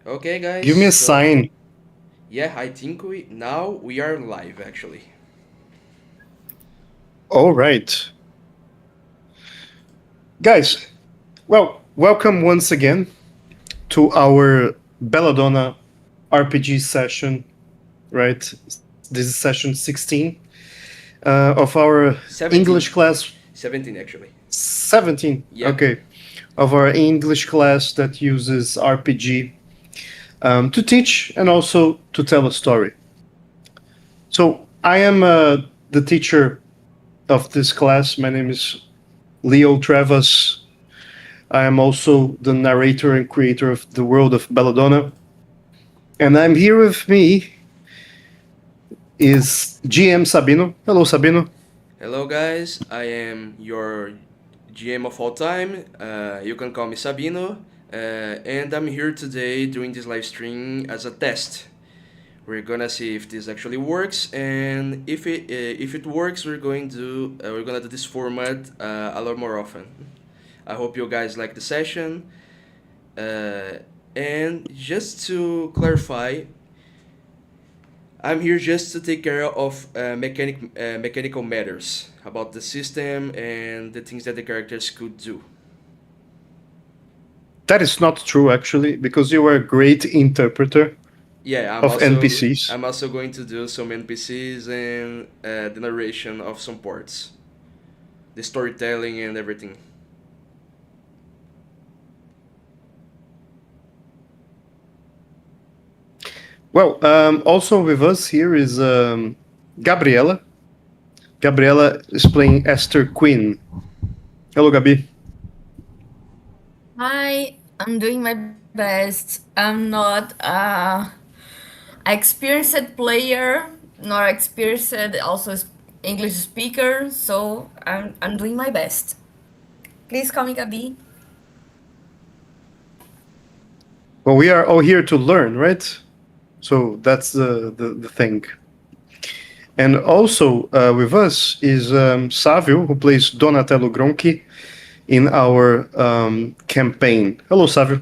Okay, guys. Give me a So sign. yeah, I think we are live actually. All right. Guys, well, welcome once again to our Belladonna RPG session, right? This is session 16 of our English 17, class 17 actually. 17. Yeah. Okay. Of our English class that uses RPG to teach and also to tell a story. So I am the teacher of this class. My name is Leo Travis. I am also the narrator and creator of the world of Belladonna. And I'm here with me is GM Sabino. Hello, Sabino. Hello, guys. I am your GM of all time. You can call me Sabino, and I'm here today doing this live stream as a test. We're gonna see if this actually works, and if it works, we're gonna do this format a lot more often. I hope you guys like the session. And just to clarify, I'm here just to take care of mechanical matters about the system and the things that the characters could do. That is not true, actually, because you are a great interpreter Yeah, of NPCs. I'm also going to do some NPCs and the narration of some parts, the storytelling and everything. Well, also with us here is Gabriela. Gabriela is playing Esther Quinn. Hello, Gabi. Hi, I'm doing my best. I'm not experienced player nor experienced also English speaker, so I'm doing my best. Please call me Gabi. Well, we are all here to learn, right? So that's the thing. And also with us is Savio, who plays Donatello Gronchi in our campaign. Hello, Savio.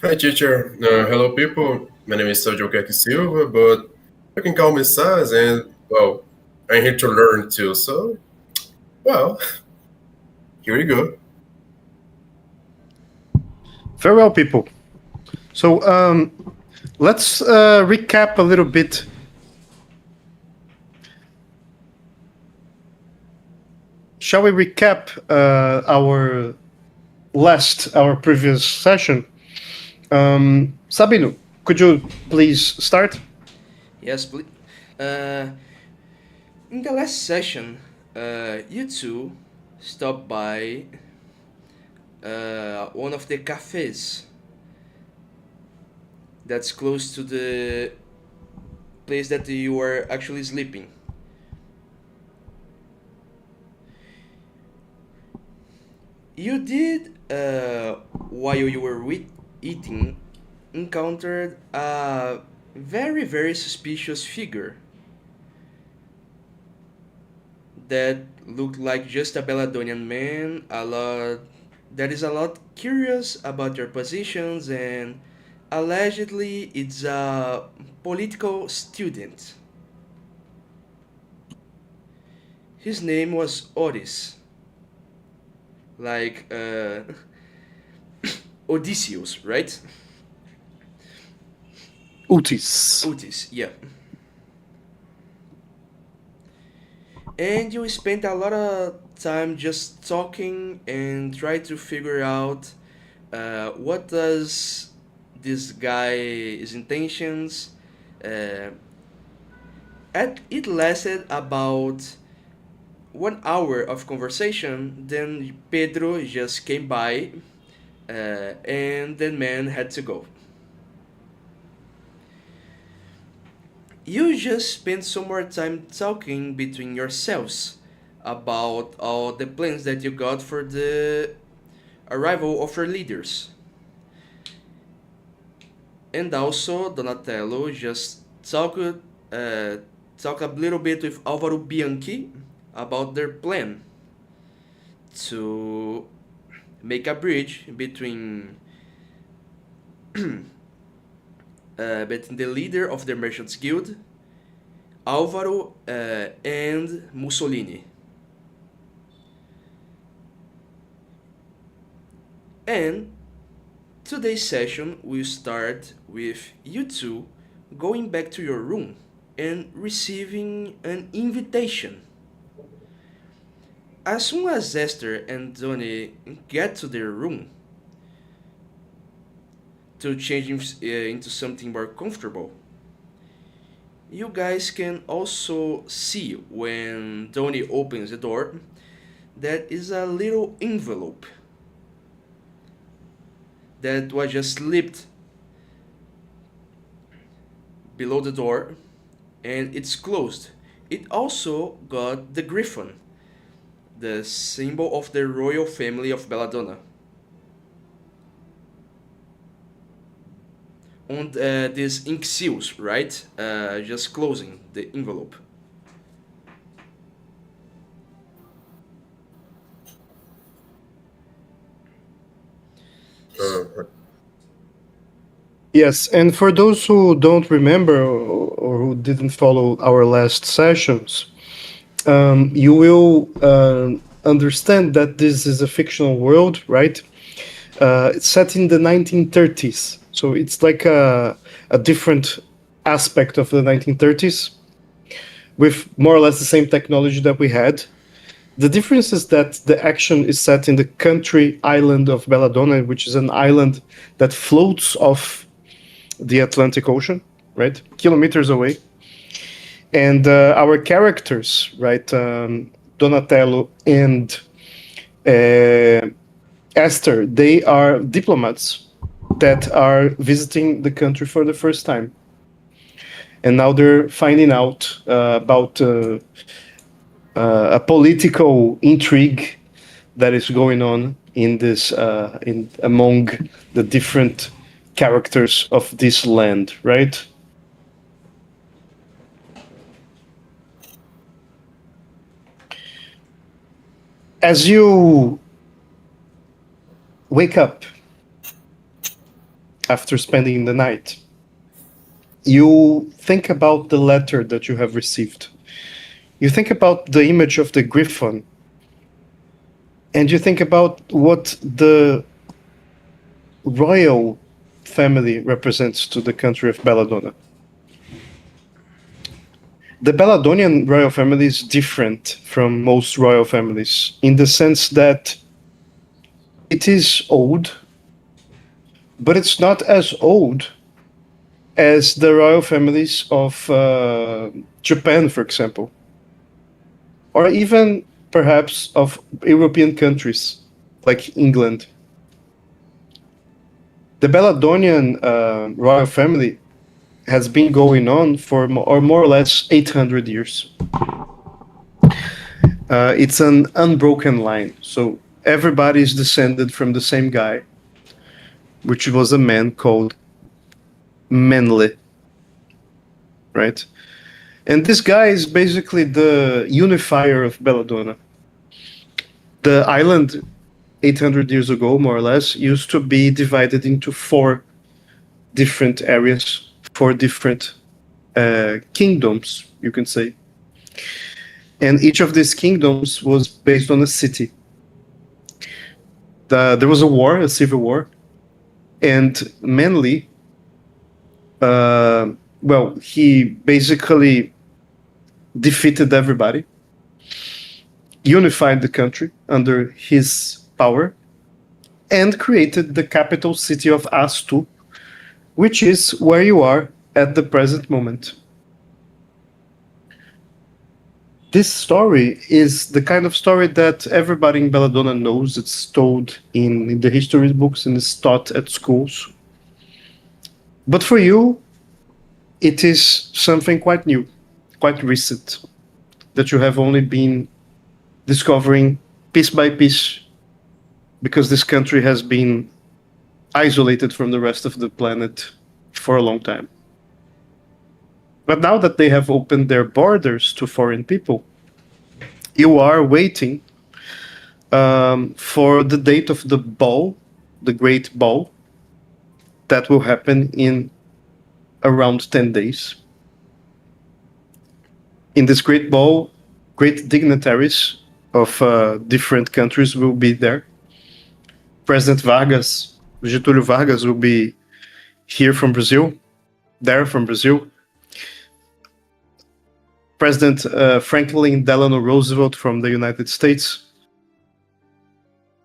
Hi, teacher. Hello, people. My name is Sergio Kaki Silva, but you can call me Saz, and, well, I'm here to learn too, so, well, here we go. Very well, people. So let's recap a little bit. Shall we recap our previous session? Sabino, could you please start? Yes, please. Uh, in the last session, you two stopped by one of the cafes that's close to the place that you were actually sleeping. You did, while you were eating, encountered a very, very suspicious figure that looked like just a Belladonian man, that is a lot curious about your positions, and allegedly it's a political student. His name was Otis, like Odysseus, right? Utis. Otis, yeah. And you spent a lot of time just talking and try to figure out what does this guy's intentions. Uh, it lasted about 1 hour of conversation. Then Pedro just came by, and the man had to go. You just spent some more time talking between yourselves about all the plans that you got for the arrival of your leaders. And also, Donatello just uh, talk a little bit with Alvaro Bianchi about their plan to make a bridge between but the leader of the Merchants Guild, Álvaro, and Mussolini. And today's session will start with you two going back to your room and receiving an invitation. As soon as Esther and Donnie get to their room to change into something more comfortable, you guys can also see when Donnie opens the door that is a little envelope that was just slipped below the door and it's closed. It also got the griffon, the symbol of the royal family of Belladonna, on these ink seals, right? Just closing the envelope. Uh, Yes, and for those who don't remember or who didn't follow our last sessions, you will understand that this is a fictional world, right? It's set in the 1930s, so it's like a different aspect of the 1930s with more or less the same technology that we had. The difference is that the action is set in the country island of Belladonna, which is an island that floats off the Atlantic Ocean, right? Kilometers away. And our characters, right? Donatello and Esther, they are diplomats that are visiting the country for the first time. And now they're finding out about a political intrigue that is going on in this in among the different characters of this land, right? As you wake up after spending the night, you think about the letter that you have received. You think about the image of the griffon, and you think about what the royal family represents to the country of Belladonna. The Belladonian royal family is different from most royal families in the sense that it is old, but it's not as old as the royal families of Japan, for example, or even perhaps of European countries like England. The Belladonian royal family has been going on for more or less 800 years. It's an unbroken line, so everybody is descended from the same guy, which was a man called Menle, right? And this guy is basically the unifier of Belladonna. The island, 800 years ago, more or less, used to be divided into four different areas, four different kingdoms, you can say. And each of these kingdoms was based on a city. There was a war, a civil war, and Manly, he basically defeated everybody, unified the country under his power, and created the capital city of Astu, which is where you are at the present moment. This story is the kind of story that everybody in Belladonna knows. It's told in the history books and is taught at schools. But for you, it is something quite new, quite recent, that you have only been discovering piece by piece, because this country has been isolated from the rest of the planet for a long time. But now that they have opened their borders to foreign people, you are waiting for the date of the ball, the Great Ball, that will happen in around 10 days. In this great ball, great dignitaries of different countries will be there. President Vargas, Getúlio Vargas, will be here from Brazil, there from Brazil. President Franklin Delano Roosevelt from the United States.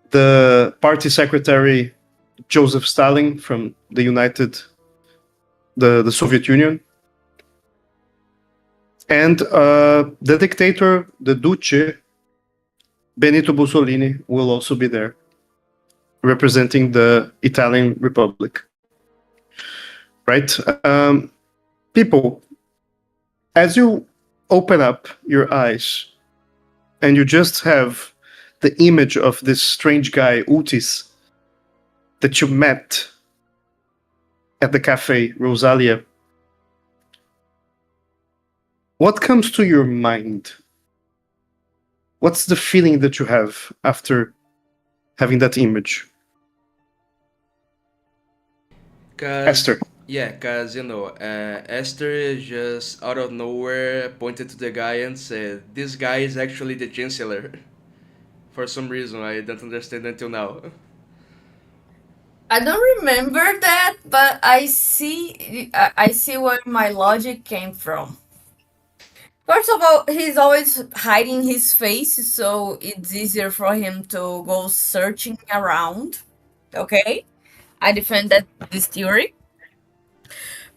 The party secretary Joseph Stalin from the Soviet Union. And the dictator, the Duce, Benito Mussolini, will also be there, representing the Italian Republic. Right? People, as you open up your eyes and you just have the image of this strange guy, Utis, that you met at the cafe Rosalia, what comes to your mind? What's the feeling that you have after having that image? Esther. Yeah, cause Esther just out of nowhere pointed to the guy and said, "This guy is actually the chancellor." For some reason, I don't understand until now. I don't remember that, but I see where my logic came from. First of all, he's always hiding his face, so it's easier for him to go searching around. Okay, I defend this theory.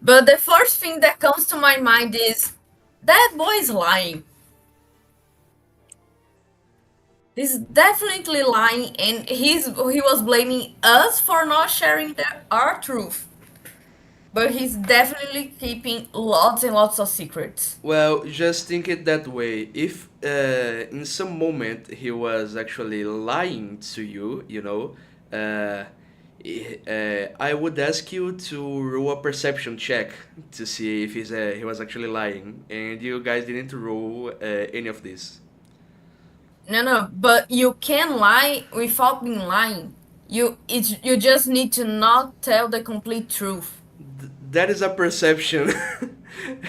But the first thing that comes to my mind is that boy is lying. He's definitely lying, and he was blaming us for not sharing our truth. But he's definitely keeping lots and lots of secrets. Well, just think it that way. If in some moment he was actually lying to you, I would ask you to roll a perception check to see if he was actually lying, and you guys didn't roll any of this. No, but you can lie without being lying. You just need to not tell the complete truth. That is a perception.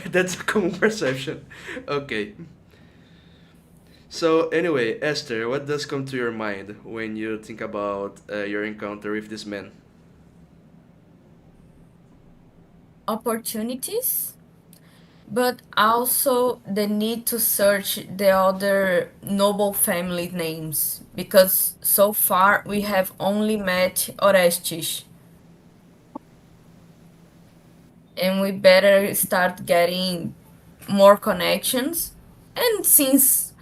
That's a common perception. Okay. So anyway, Esther, what does come to your mind when you think about your encounter with this man? Opportunities, but also the need to search the other noble family names because so far we have only met Orestes. And we better start getting more connections. And since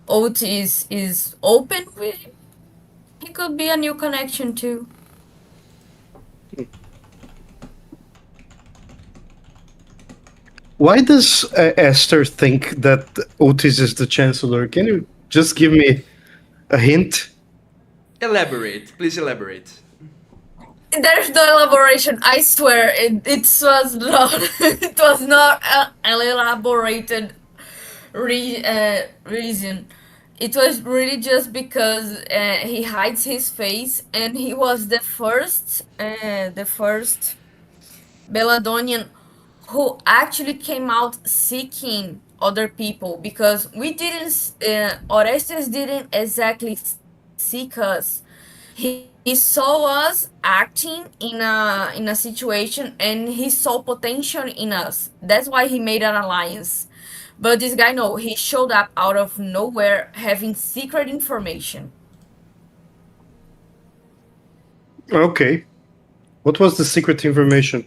Otis is open, he could be a new connection too. Why does Esther think that Otis is the chancellor? Can you just give me a hint? Elaborate, please elaborate. There's no elaboration. I swear, it was not. It was not an elaborated reason. It was really just because he hides his face, and he was the first Belladonian who actually came out seeking other people because we didn't. Orestes didn't exactly seek us. He saw us acting in a situation and he saw potential in us. That's why he made an alliance. But this guy, no, he showed up out of nowhere having secret information. Okay. What was the secret information?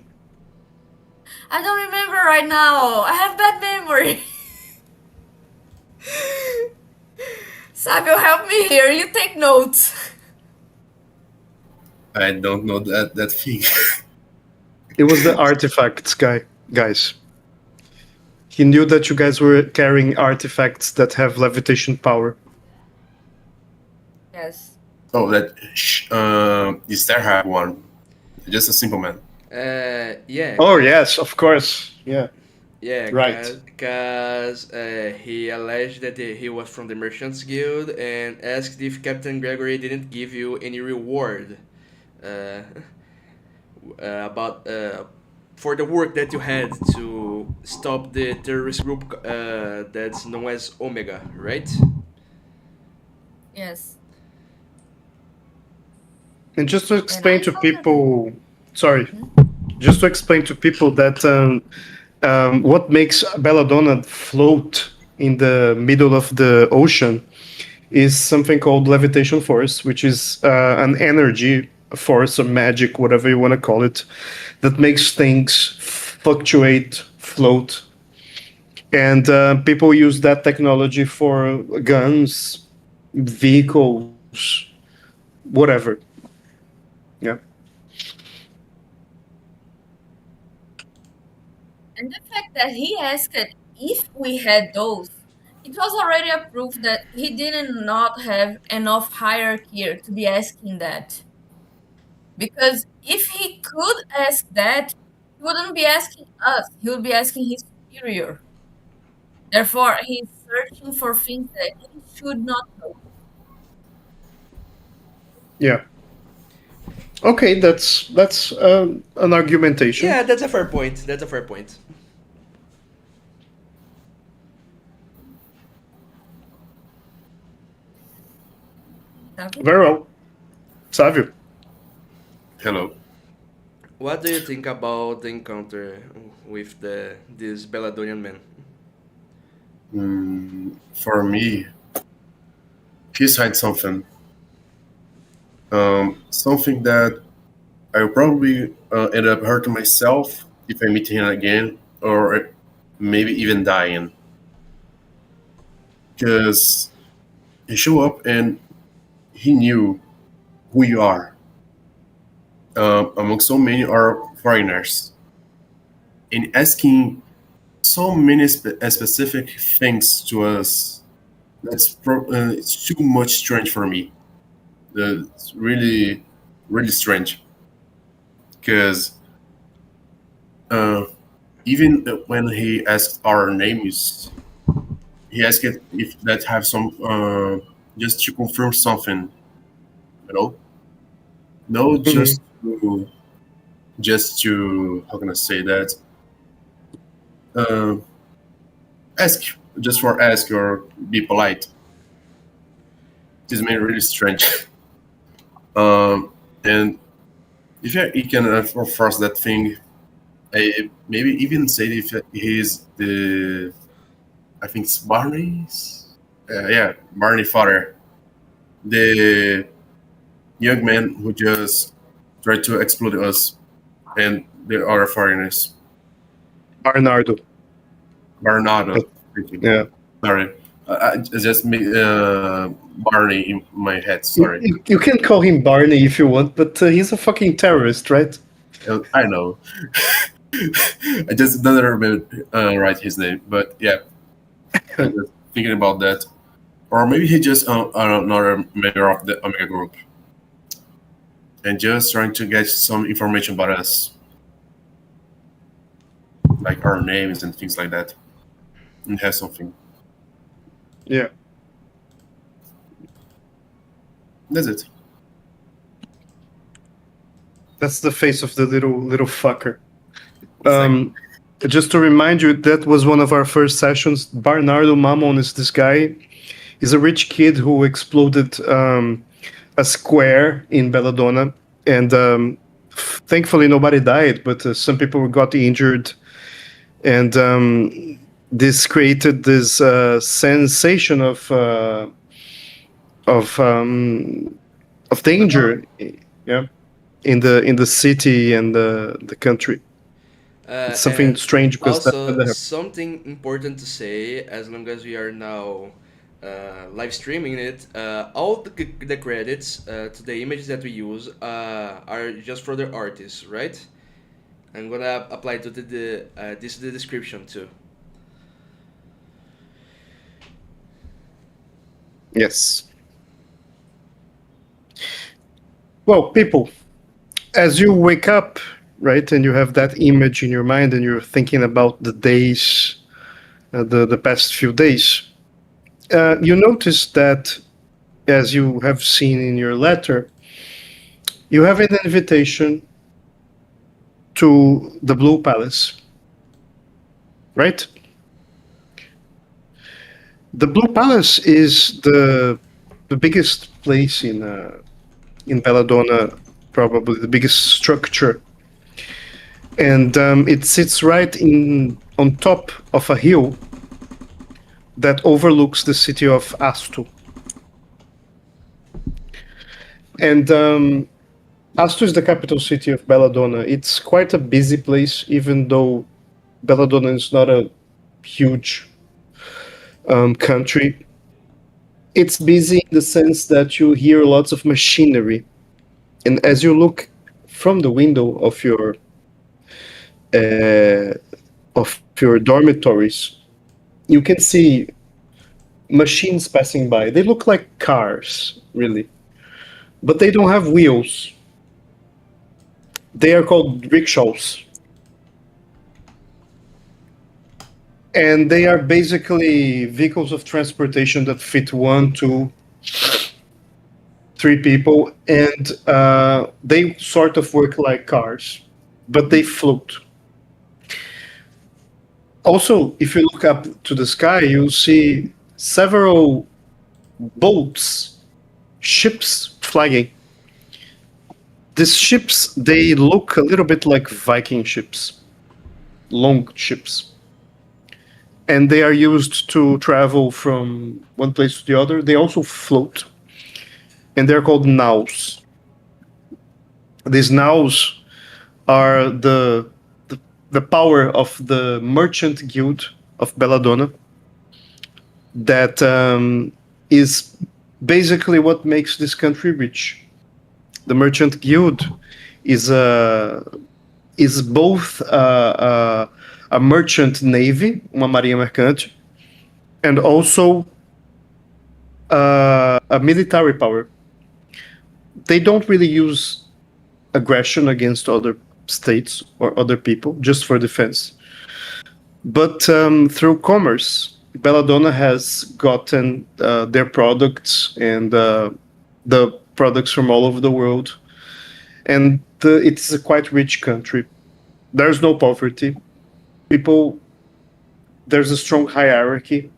I don't remember right now. I have bad memory. Sabio, help me here. You take notes. I don't know that thing. It was the artifacts guys. He knew that you guys were carrying artifacts that have levitation power. Yes. Oh, that is there have one? Just a simple man. Yeah. Oh yes, of course. Yeah. Yeah, Right. because he alleged that he was from the Merchants Guild and asked if Captain Gregory didn't give you any reward. Uh, about for the work that you had to stop the terrorist group that's known as Omega, right? Yes. And just to And I explain to thought that. people, sorry, Mhm. just to explain to people that what makes Belladonna float in the middle of the ocean is something called levitation force, which is an energy force or magic, whatever you want to call it, that makes things fluctuate, float. And people use that technology for guns, vehicles, whatever. Yeah. And the fact that he asked if we had those, it was already a proof that he did not have enough hierarchy to be asking that. Because if he could ask that, he wouldn't be asking us, he would be asking his superior. Therefore, he's searching for things that he should not know. Yeah. Okay, that's an argumentation. Yeah, that's a fair point. That's a fair point. Sabe? Very well, Savio. Hello. What do you think about the encounter with the this Belladonian man? For me, he's hide something. Something that I will probably end up hurting myself if I meet him again, or maybe even dying. Because he showed up and he knew who you are. Among so many are foreigners, and asking so many specific things to us. It's too much strange for me. It's really, really strange because uh, even when he asked our names, he asked it if that have some just to confirm something, you know, no, Mhm. just to how can I say that? Uh, ask just for ask or be polite. This made really strange. And if you can force that thing, maybe even say if he's the I think it's Barney's. Yeah, Barney father, the young man who just tried to explode us and the other foreigners. Bernardo. Bernardo, thank you. Yeah. Sorry, I just made Barney in my head. You, Sorry, you, you can call him Barney if you want, but he's a fucking terrorist, right? I know. I just don't remember write his name, but yeah, I'm just thinking about that. Or maybe he just another member of the Omega group and just trying to get some information about us, like our names and things like that, and have something. Yeah. That's it. That's the face of the little fucker. Exactly. Just to remind you, that was one of our first sessions. Bernardo Mamon is this guy. He's a rich kid who exploded a square in Belladonna, and thankfully nobody died, but some people got injured, and this created this sensation of um, of danger, yeah, in the city and the country. It's something And strange because that also never happened. something important to say, as long as we are now live streaming it, all the credits to the images that we use are just for the artists, right? I'm gonna apply to the description too. Yes. Well, people, as you wake up, right, and you have that image in your mind, and you're thinking about the days, the past few days, you notice that, as you have seen in your letter, you have an invitation to the Blue Palace, right? The Blue Palace is the biggest place in Belladonna, probably the biggest structure, and it sits right in on top of a hill that overlooks the city of Asto. And Asto is the capital city of Belladonna. It's quite a busy place, even though Belladonna is not a huge country. It's busy in the sense that you hear lots of machinery, and as you look from the window uh, of your dormitories, you can see machines passing by. They look like cars, really, but they don't have wheels. They are called rickshaws, and they are basically vehicles of transportation that fit one, two, three people, and they sort of work like cars, but they float. Also, if you look up to the sky, you'll see several boats, ships flagging. These ships, they look a little bit like Viking ships, long ships. And they are used to travel from one place to the other. They also float, and they're called naus. These naus are the power of the merchant guild of Belladonna. That is basically what makes this country rich. The merchant guild is both a merchant navy, uma marinha mercante, and also a military power. They don't really use aggression against other states or other people just for defense. But through commerce, Belladonna has gotten their products and the products from all over the world. And it's a quite rich country. There's no poverty. There's a strong hierarchy.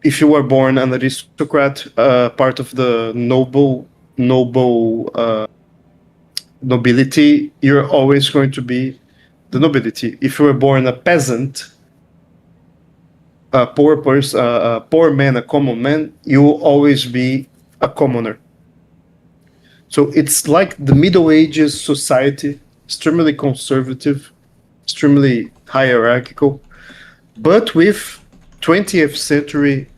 If you are born an aristocrat, part of the nobility, you're always going to be the nobility. If you were born a peasant, a poor person, a poor man, a common man, you will always be a commoner. So it's like the Middle Ages society, extremely conservative, extremely hierarchical, but with 20th century,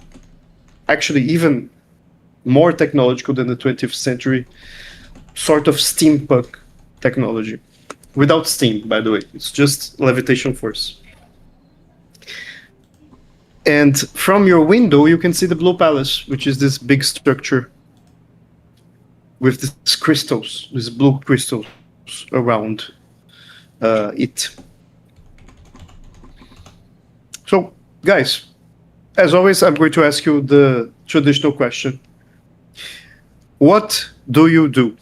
actually even more technological than the 20th century, sort of steampunk technology. Without steam, by the way. It's just levitation force. And from your window, you can see the Blue Palace, which is this big structure with these crystals, these blue crystals around it. So, guys, as always, I'm going to ask you the traditional question. What do you do?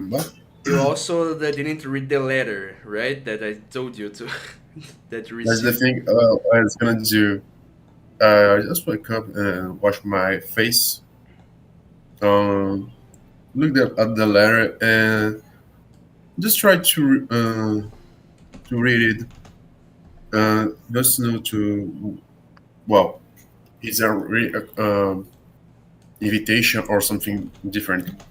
What? You also didn't read the letter, right? That I told you to that you That's the received. thing I was gonna do. I just wake up and wash my face. Look at the letter and just try to read it. Just know to well, it's a invitation or something different.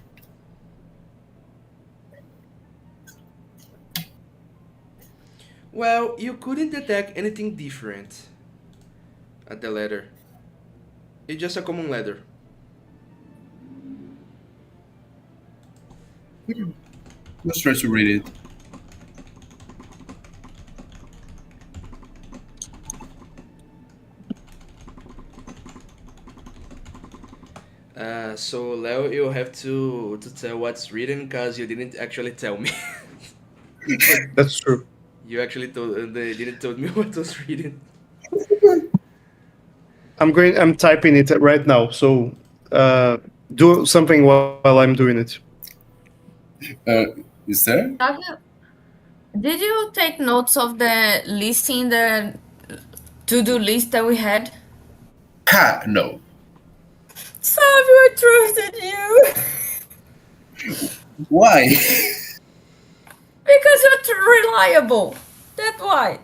Well, you couldn't detect anything different at the letter. It's just a common letter. Just try to read it. So Leo, you have to tell what's written because you didn't actually tell me. That's true. You actually told they didn't told me what was written. I'm typing it right now. So uh, do something while I'm doing it. Uh, is there? Have you, did you take notes of the listing, the to-do list that we had? Ha! No. Savio, I trusted you. Why? Because you're reliable. That's why.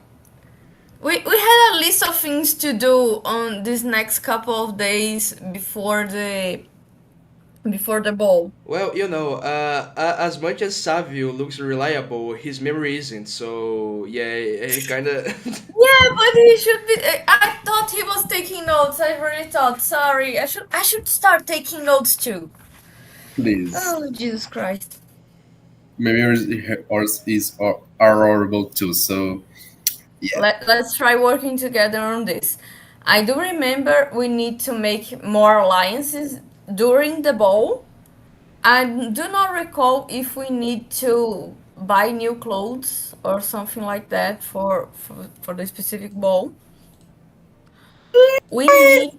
We had a list of things to do on these next couple of days before the ball. Well, as much as Savio looks reliable, his memory isn't. So yeah, he kind of. Yeah, but he should be. I thought he was taking notes. I really thought. Sorry, I should start taking notes too. Please. Oh, Jesus Christ. Maybe ours is are horrible too. So yeah. Let's try working together on this. I do remember we need to make more alliances during the ball. I do not recall if we need to buy new clothes or something like that for the specific ball. We need.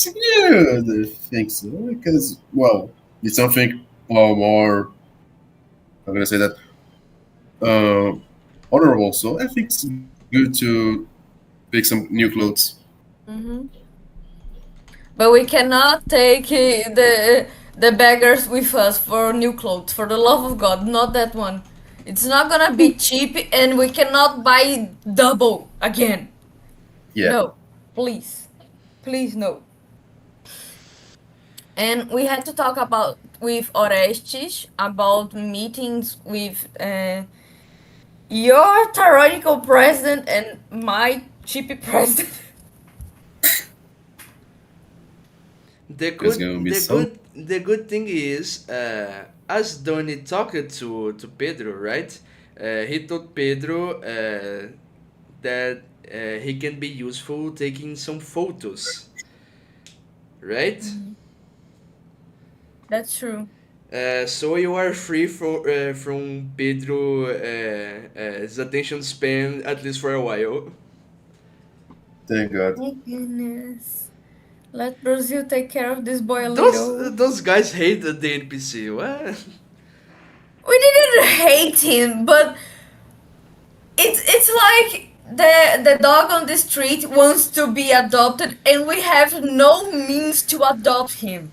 Yeah, I think so. Because, well, it's something more, how can I say that? Uh, honorable. So I think it's good to pick some new clothes. Mhm. But we cannot take the beggars with us for new clothes. For the love of God, not that one. It's not gonna be cheap, and we cannot buy double again. Yeah. No, please, please no. And we had to talk about with Orestes about meetings with your tyrannical president and my chippy president. It's gonna be so. The good thing is, as Donny talked to Pedro, right? He told Pedro that he can be useful taking some photos, right? That's true. So you are free from Pedro his attention span at least for a while. Thank God. Thank goodness. Let Brazil take care of this boy a little. Those guys hate the NPC. What? We didn't hate him, but it's like the dog on the street wants to be adopted, and we have no means to adopt him.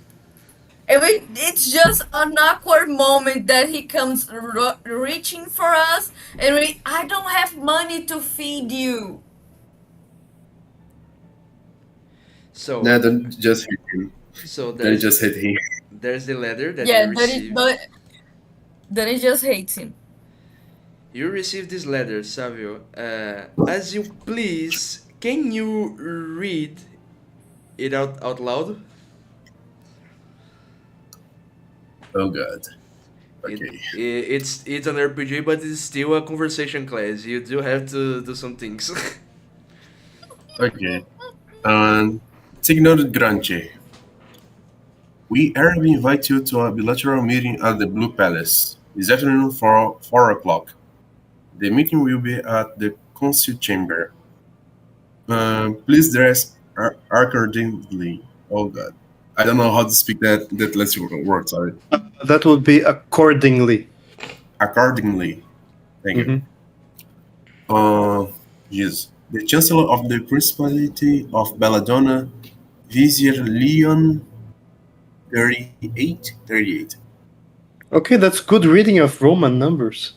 And it's just an awkward moment that he comes reaching for us, and I don't have money to feed you. So Nah, don't just hit him. so Then just hit him. there's the letter that you Yeah, that is, received. but then he just hates him. You received this letter, Savio. As you please, can you read it out loud? Oh God. It, Okay. it's an RPG, but it's still a conversation class. You do have to do some things. Okay. Signor Grande, we hereby invite you to a bilateral meeting at the Blue Palace this afternoon for 4 o'clock. The meeting will be at the council chamber. Please dress accordingly. Oh God, I don't know how to speak that last word. Sorry. That would be accordingly. Accordingly. Thank you. Mhm. Yes. The Chancellor of the Principality of Belladonna, Vizier Leon 38. Okay, that's good reading of Roman numbers.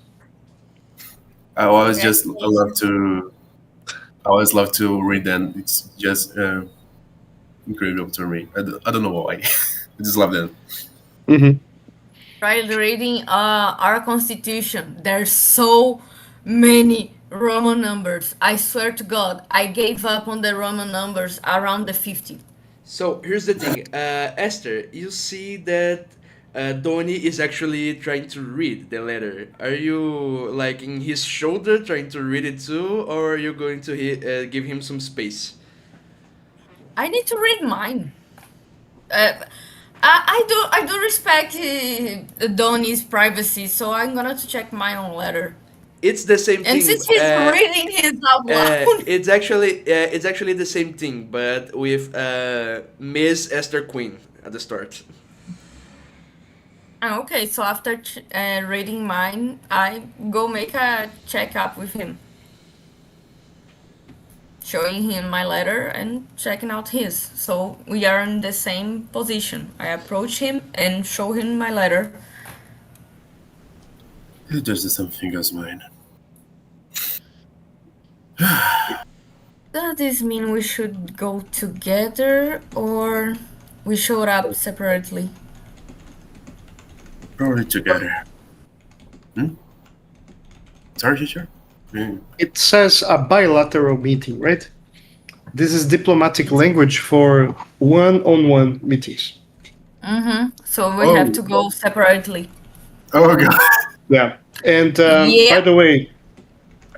I always just Congratulations. I always love to read them. It's just incredible to me. I don't know why. I just love them. Hmm. Try reading our constitution. There's so many Roman numbers. I swear to God, I gave up on the Roman numbers around the 50. So here's the thing, Esther. You see that Donnie is actually trying to read the letter. Are you like in his shoulder trying to read it too, or are you going to give him some space? I need to read mine. Uh, I do respect Donnie's privacy, so I'm gonna to check my own letter. it's the same And thing. since he's reading his out loud. It's actually the same thing, but with Miss Esther Queen at the start. Okay, so after reading mine, I go make a checkup with him, showing him my letter and checking out his. So we are in the same position. I approach him and show him my letter. It does the same thing as mine. Does this mean we should go together or we showed up separately? Probably together. Sorry, teacher? It says a bilateral meeting, right? This is diplomatic language for one-on-one meetings. So we have to go separately. Oh, God. Yeah. And Yeah. by the way,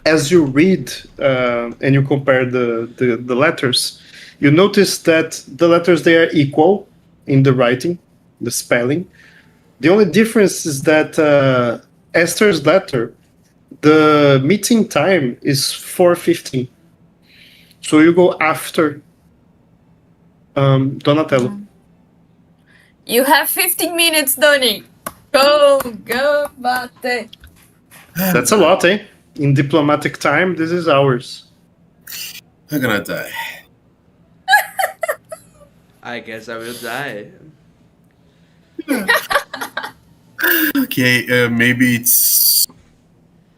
as you read and you compare the letters, you notice that the letters, they are equal in the writing, the spelling. The only difference is that Esther's letter, the meeting time is 4:15. So you go after Donatello. You have 15 minutes, Donny. Go, Bate. That's a lot, eh? In diplomatic time, this is hours. I'm gonna die. I guess I will die. Okay, maybe it's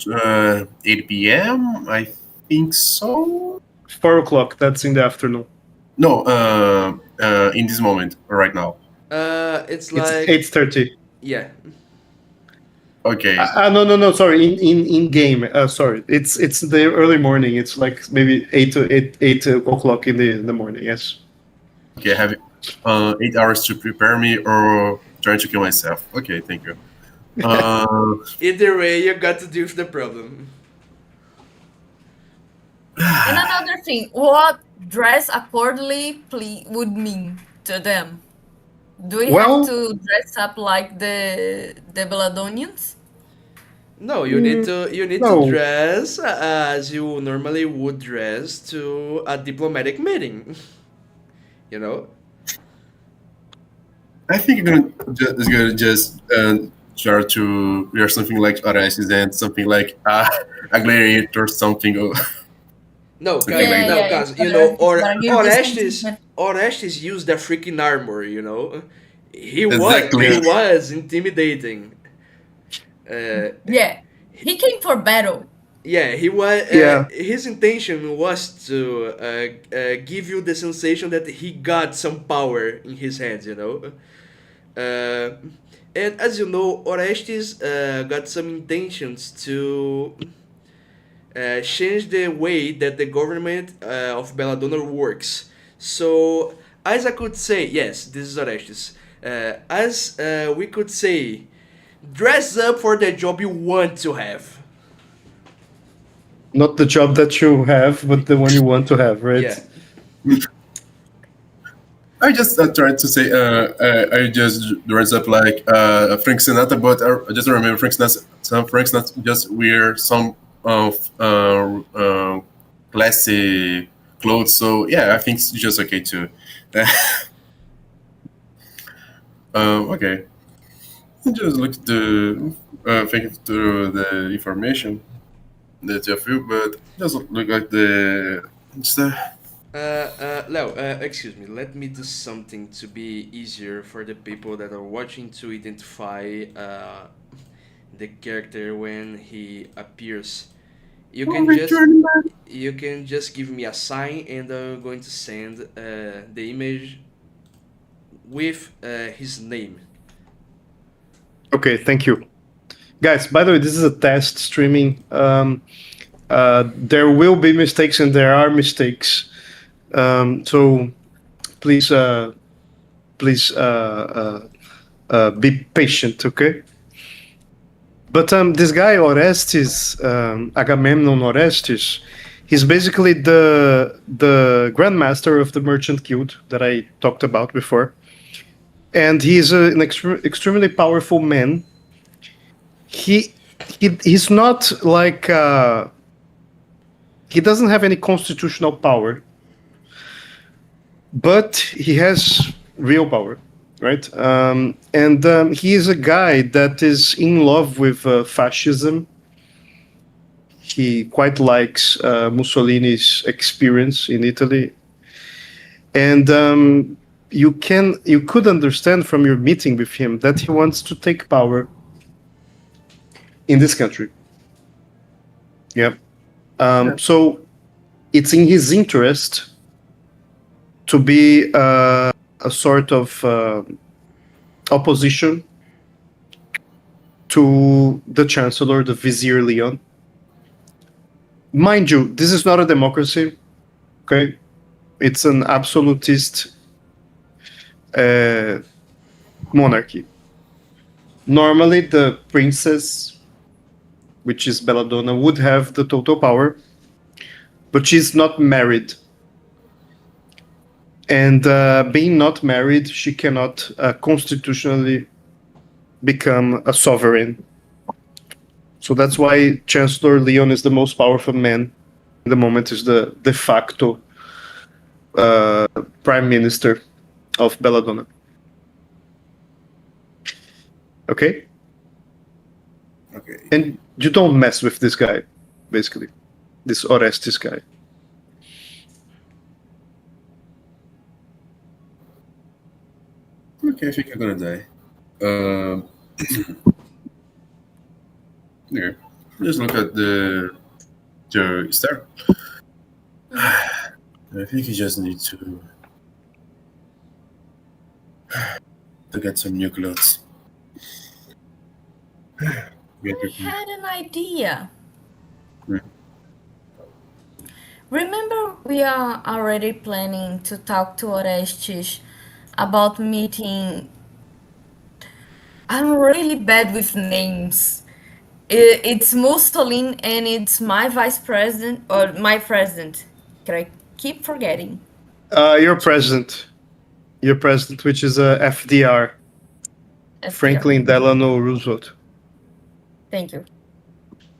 8 p.m. I think so. 4 o'clock, that's in the afternoon. No, in this moment, right now. It's It's like 8:30. yeah. Okay. No, sorry, in game. Sorry, it's the early morning. It's like maybe 8 o'clock in the morning. Yes. Okay, I have 8 hours to prepare me or trying to kill myself. Okay, thank you. Either way, you got to deal with the problem. And another thing, what dress accordingly would mean to them? Do we Well- have to dress up like the Belladonians? No, you need to no. dress as you normally would dress to a diplomatic meeting. You know? I think you're gonna just try to wear something like Orestes and something like a gladiator or something. No, Okay, cause, like- no, Yeah, cause yeah, you know, but you're just Orestes, thinking- Orestes used the freaking armor. You know, he Exactly. was intimidating. Yeah, he came for battle. Yeah, he was. Yeah. His intention was to give you the sensation that he got some power in his hands. You know, and as you know, Orestes got some intentions to change the way that the government of Belladonna works. So, as I could say, yes, this is Orestes. As we could say, dress up for the job you want to have. Not the job that you have, but the one you want to have, right? Yeah. I just tried to say I just dress up like Frank Sinatra, but I just remember Frank Sinatra just wear some of classy clothes. So yeah, I think it's just okay too. Okay, just look the think through the information that you feel, but just look at the. Leo, excuse me. Let me do something to be easier for the people that are watching to identify the character when he appears. You can just give me a sign, and I'm going to send the image with his name. Okay, thank you. Guys, by the way, this is a test streaming. There will be mistakes and there are mistakes. So please be patient, okay? But this guy Orestes, Agamemnon Orestes, he's basically the grandmaster of the Merchant Guild that I talked about before, and he's an extremely powerful man. He he's not like he doesn't have any constitutional power, but he has real power, right? And he is a guy that is in love with fascism. He quite likes Mussolini's experience in Italy, and you could understand from your meeting with him that he wants to take power in this country. Yeah. So it's in his interest to be a sort of opposition to the Chancellor, the Vizier Leon. Mind you, this is not a democracy, okay? It's an absolutist monarchy. Normally, the princess, which is Belladonna, would have the total power, but she's not married. And being not married, she cannot constitutionally become a sovereign. So that's why Chancellor Leon is the most powerful man. At the moment is the de facto prime minister of Belladonna. Okay? Okay. And you don't mess with this guy, basically. This Orestes guy. Okay, I think I'm gonna die. Yeah. Just look at the star. I think you just need to get some new clothes. I had an idea. Remember, we are already planning to talk to Orestes about meeting. I'm really bad with names. It's Mussolini and it's my vice president or my president. Can I keep forgetting? Your president, which is FDR, FDR. Franklin Delano Roosevelt. Thank you.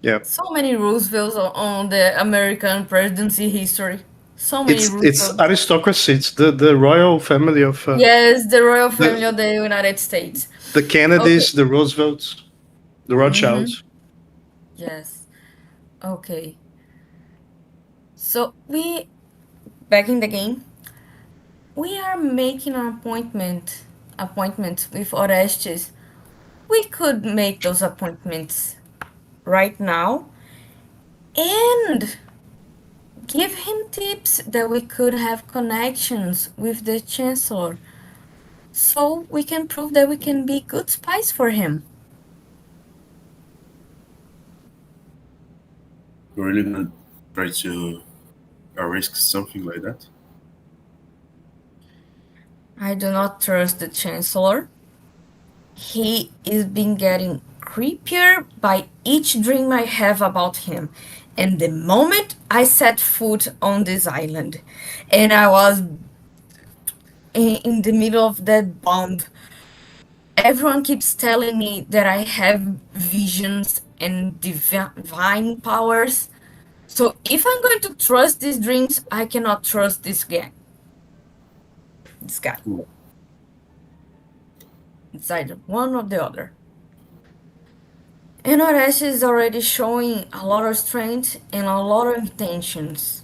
Yeah. So many Roosevelts on the American presidency history. So many It's Roosevelts. aristocracy. It's the royal family of Yes, the royal family of the United States. the Kennedys, the Roosevelts, the Rothschilds. Yes. Okay. So we back in the game. We are making an appointment with Orestes. We could make those appointments right now and give him tips that we could have connections with the Chancellor. So we can prove that we can be good spies for him. We're really gonna try to risk something like that? I do not trust the Chancellor. He is been getting creepier by each dream I have about him. And the moment I set foot on this island, and I was in the middle of that bomb, everyone keeps telling me that I have visions and divine powers. So if I'm going to trust these dreams, I cannot trust this guy. It's either one or the other. And Orestes is already showing a lot of strength and a lot of intentions.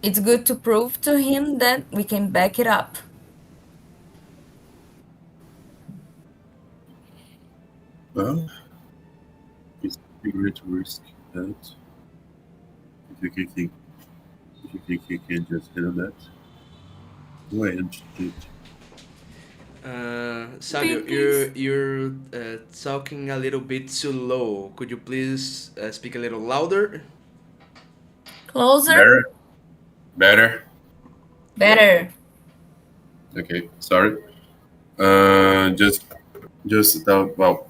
It's good to prove to him that we can back it up. Well, it's great to risk that. If you think you can just handle that, go ahead and do it. Savio, Please. you're talking a little bit too low. Could you please speak a little louder? Closer? Better. Better. Okay, sorry. Just well,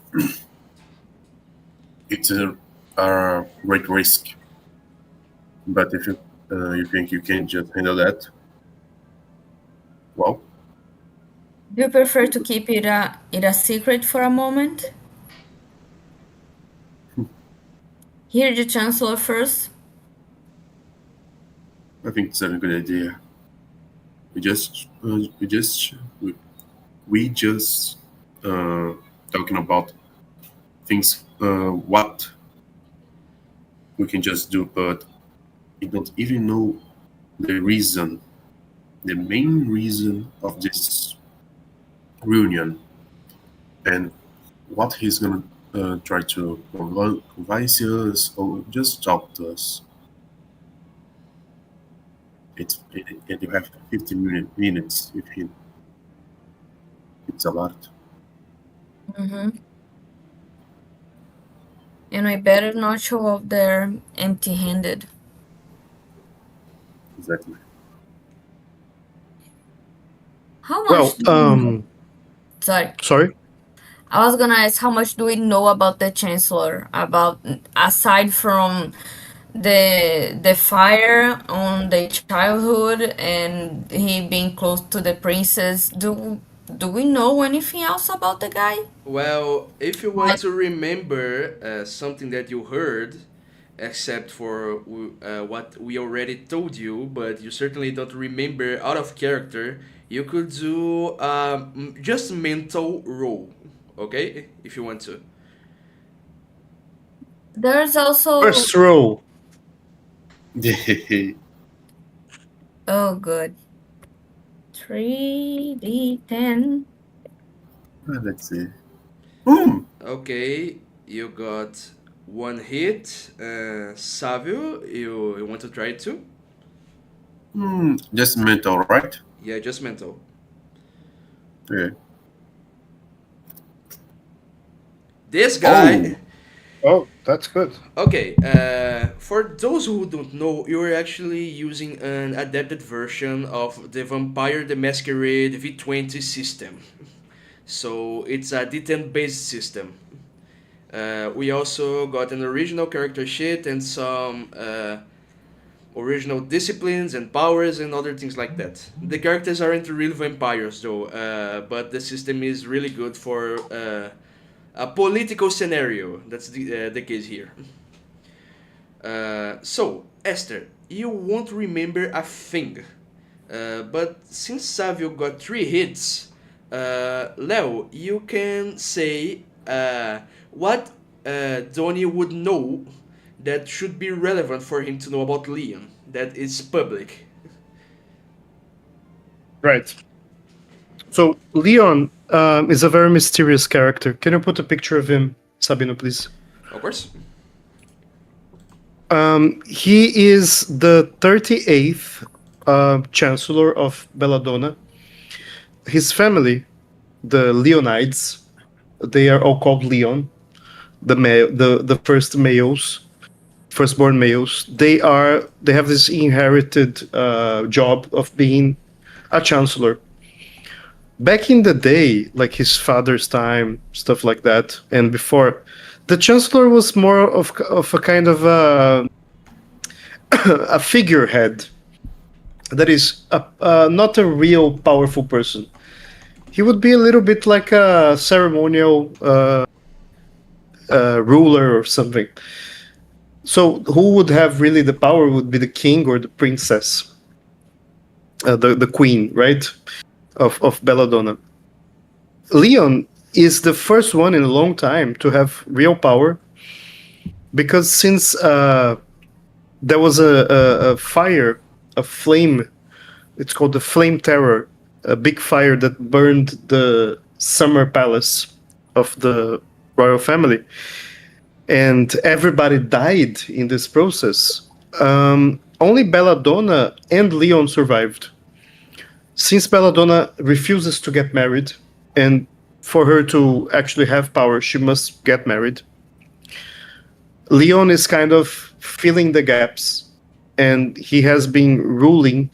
it's a great risk. But if you think you can just handle that, well, Do you prefer to keep it a secret for a moment? Hear the Chancellor first. I think it's a good idea. We just, we just talking about things. What we can just do, but we don't even know the reason, the main reason of this reunion, and what he's gonna try to convince us or just talk to us. And you have 15 minutes with him. It's a lot. Mm-hmm. And I better not show up there empty-handed. Exactly. How much Well, do we know? Sorry. sorry. I was gonna ask how much do we know about the Chancellor? About aside from the fire on the childhood and he being close to the princess, do we know anything else about the guy? Well, if you want Like, to remember something that you heard, except for what we already told you, but you certainly don't remember out of character, you could do just mental roll, okay? If you want to. there's also First row. oh good. 3d10. Let's see. Boom! Okay, you got one hit. Savio, you want to try it too? Just mental, right? Yeah, just mental. Yeah. This guy. Oh, Oh, that's good. Okay, for those who don't know, you're actually using an adapted version of the Vampire the Masquerade V20 system. So it's a D10 based system. We also got an original character sheet and some original disciplines and powers and other things like that. The characters aren't real vampires though, but the system is really good for a political scenario. That's the case here. So, Esther, you won't remember a thing. But since Savio got 3 hits, Leo, you can say what Donnie would know that should be relevant for him to know about Leon, that is public. Right. So Leon is a very mysterious character. Can you put a picture of him, Sabino, please? Of course. He is the 38th Chancellor of Belladonna. His family, the Leonides, they are all called Leon, the first males, firstborn males. They have this inherited job of being a chancellor. Back in the day, like his father's time, stuff like that, and before, the chancellor was more of a kind of a figurehead that is not a real powerful person. He would be a little bit like a ceremonial ruler or something. So who would have really the power would be the king or the princess, the queen, right, of Belladonna. Leon is the first one in a long time to have real power because since there was a fire, a flame, it's called the Flame Terror, a big fire that burned the summer palace of the royal family, and everybody died in this process. Only Belladonna and Leon survived. Since Belladonna refuses to get married, and for her to actually have power, she must get married. Leon is kind of filling the gaps, and he has been ruling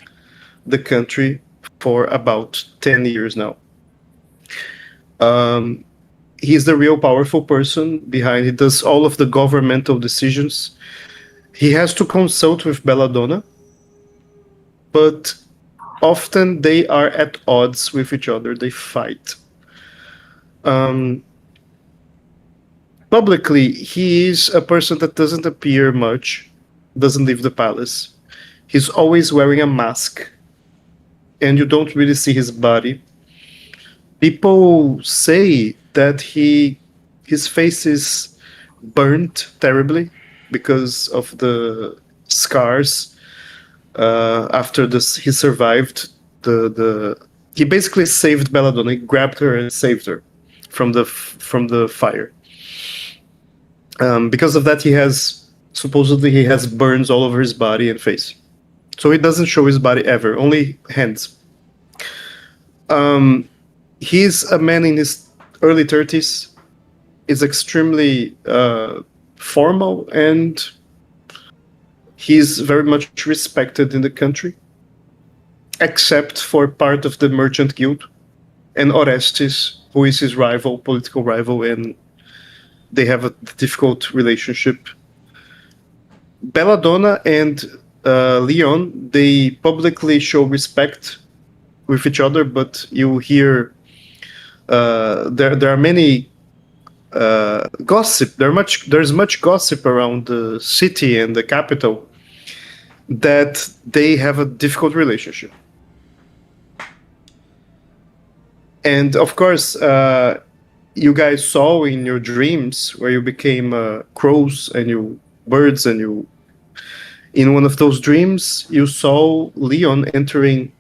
the country for about 10 years now. He's the real powerful person behind. He does all of the governmental decisions. He has to consult with Belladonna, but often they are at odds with each other. They fight. Publicly, he is a person that doesn't appear much, doesn't leave the palace. He's always wearing a mask, and you don't really see his body. People say that his face is burnt terribly because of the scars after this he survived the he basically saved Belladonna. He grabbed her and saved her from the fire. Because of that, supposedly he has burns all over his body and face. So he doesn't show his body ever, only hands. He's a man in his early 30s. Is extremely formal, and he's very much respected in the country, except for part of the merchant guild and Orestes, who is his political rival, and they have a difficult relationship. Belladonna and Leon, they publicly show respect with each other, but you hear there are many gossip. There's much gossip around the city and the capital that they have a difficult relationship. And of course, you guys saw in your dreams where you became crows and you birds, and you in one of those dreams you saw Leon entering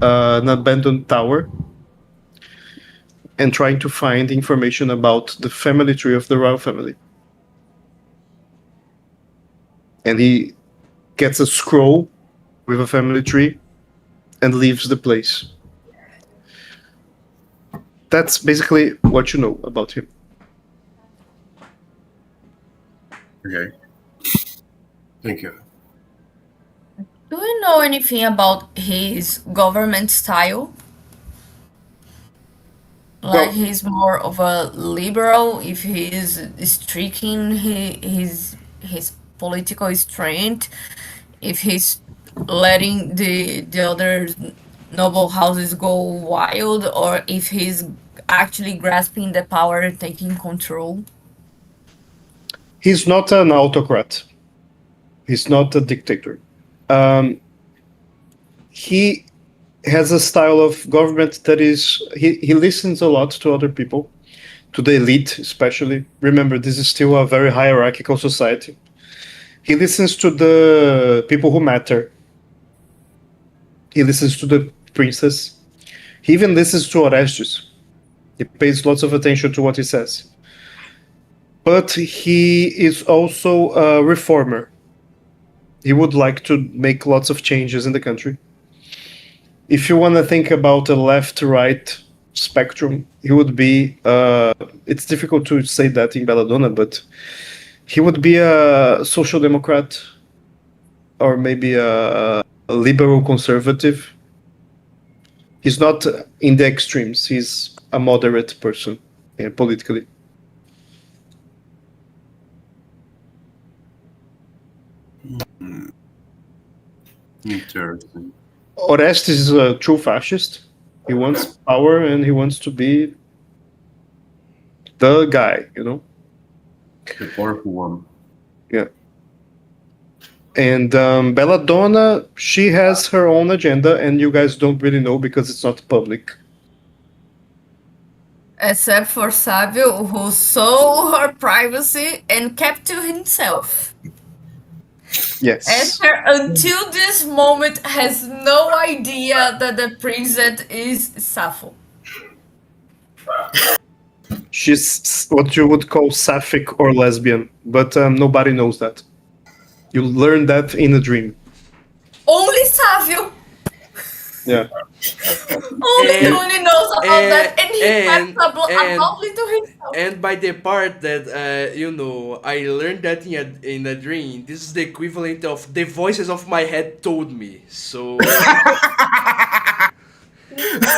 an abandoned tower and trying to find information about the family tree of the royal family. And he gets a scroll with a family tree and leaves the place. That's basically what you know about him. Okay. Thank you. Do you know anything about his government style? Like Well, he's more of a liberal, if he is striking his political strength, if he's letting the other noble houses go wild, or if he's actually grasping the power and taking control. he's not an autocrat. He's not a dictator. He has a style of government that is he listens a lot to other people, to the elite especially. Remember, this is still a very hierarchical society. He listens to the people who matter. He listens to the princess. He even listens to Orestes. He pays lots of attention to what he says. But he is also a reformer. He would like to make lots of changes in the country. If you want to think about a left-right spectrum, he would be. It's difficult to say that in Belladonna, but he would be a social democrat, or maybe a liberal conservative. He's not in the extremes. He's a moderate person politically. Interesting. Orestes is a true fascist. He wants power and he wants to be the guy, you know? The powerful one. Yeah. And Belladonna, she has her own agenda, and you guys don't really know because it's not public. Except for Savio, who saw her privacy and kept to himself. Yes. Esther, until this moment, has no idea that the princess is Sappho. She's what you would call sapphic or lesbian, but nobody knows that. You learn that in a dream. Only Savio! Yeah. Only knows about that, and he kept abruptly to himself. And by the part that I learned that in a dream. This is the equivalent of the voices of my head told me. So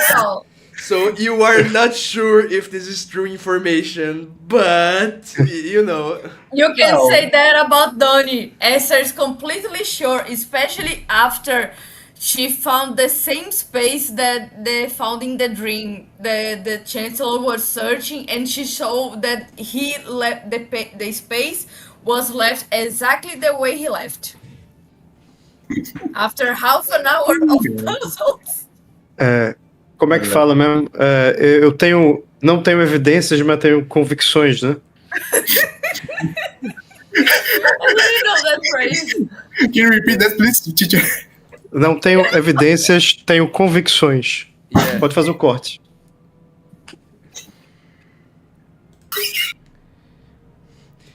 So, so you are not sure if this is true information, but you can say that about Donnie. Esther is completely sure, especially after she found the same space that they found in the dream. The chancellor was searching, and she showed that he left the space was left exactly the way he left. After half an hour of puzzles. Como é que fala mesmo? Eu tenho, não tenho evidências, mas tenho convicções, né? I didn't know that phrase. Can you repeat that, please, teacher? Não tenho evidências, tenho convicções. Yeah. Pode fazer o corte.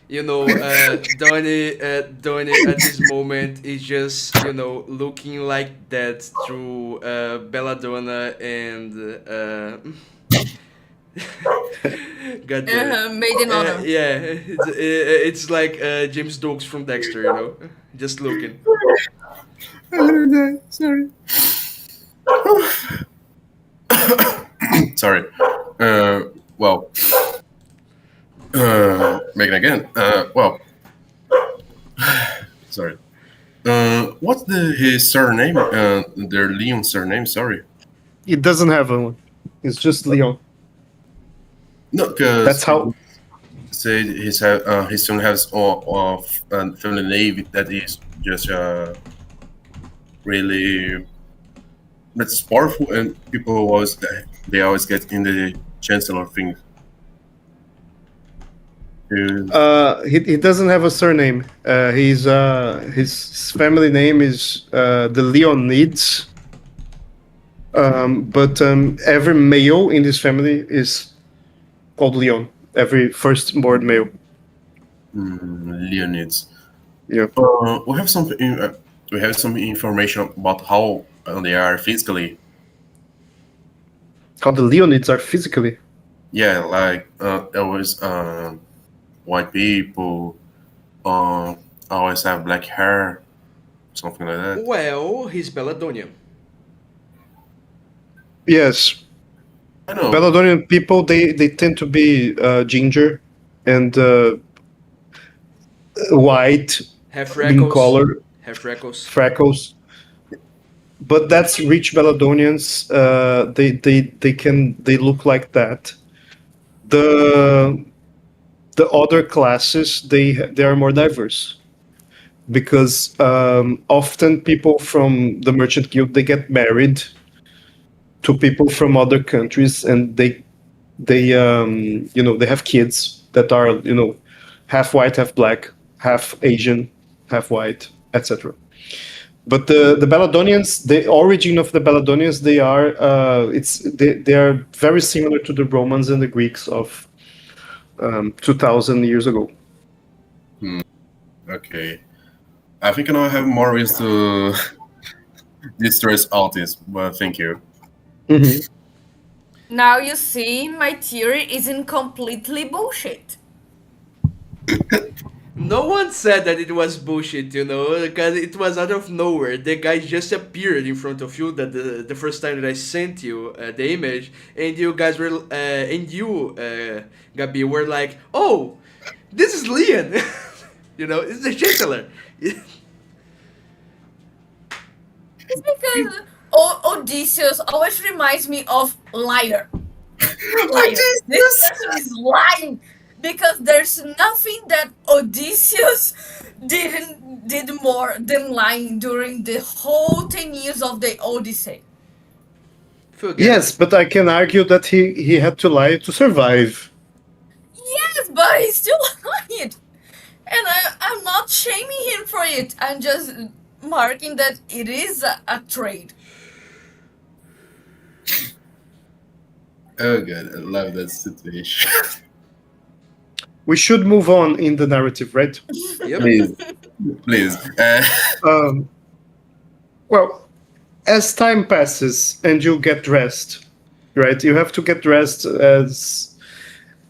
You know, Donnie at this moment is just, you know, looking like that through Belladonna and God damn. Made in honor. Yeah, it's like James Stokes from Dexter, you know, just looking. Sorry. Sorry. Well. Megan again. Well. Sorry. What's his surname? Their Leon surname. Sorry. He doesn't have one. It's just Leon. No, because That's how. said his son has family name that is just really that's powerful, and people always get in the chancellor thing. He doesn't have a surname. His family name is the Leonids. But every male in this family is called Leon. Every firstborn male. Leonids. Yeah. We have some information about how they are physically. How the Leonids are physically. Yeah, like always white people always have black hair, something like that. Well, he's Belladonian. Yes. I know. Belladonian people, they tend to be ginger and white, Have in color, Have freckles. freckles. But that's rich Belladonians. They look like that. The other classes they are more diverse because often people from the merchant guild they get married to people from other countries and they have kids that are half white, half black, half Asian, half white, etc. But the Belladonians, the origin of the Belladonians, they are very similar to the Romans and the Greeks of 2,000 years ago. Okay. I think I now have more ways to distress autism, but thank you. Mm-hmm. Now you see, my theory isn't completely bullshit. No one said that it was bullshit, you know, because it was out of nowhere. The guy just appeared in front of you that the first time that I sent you the image, and you guys were, Gabi, were like, oh, this is Leon. You know, it's the Chancellor. It's because Odysseus always reminds me of liar. Liar. This person is lying because there's nothing that Odysseus did more than lying during the whole 10 years of the Odyssey. Yes, but I can argue that he had to lie to survive. Yes, but he still lied. And I'm not shaming him for it. I'm just marking that it is a trade. Oh god, I love that situation. We should move on in the narrative, right? Yep. Please. Well, as time passes and you get dressed, right? You have to get dressed as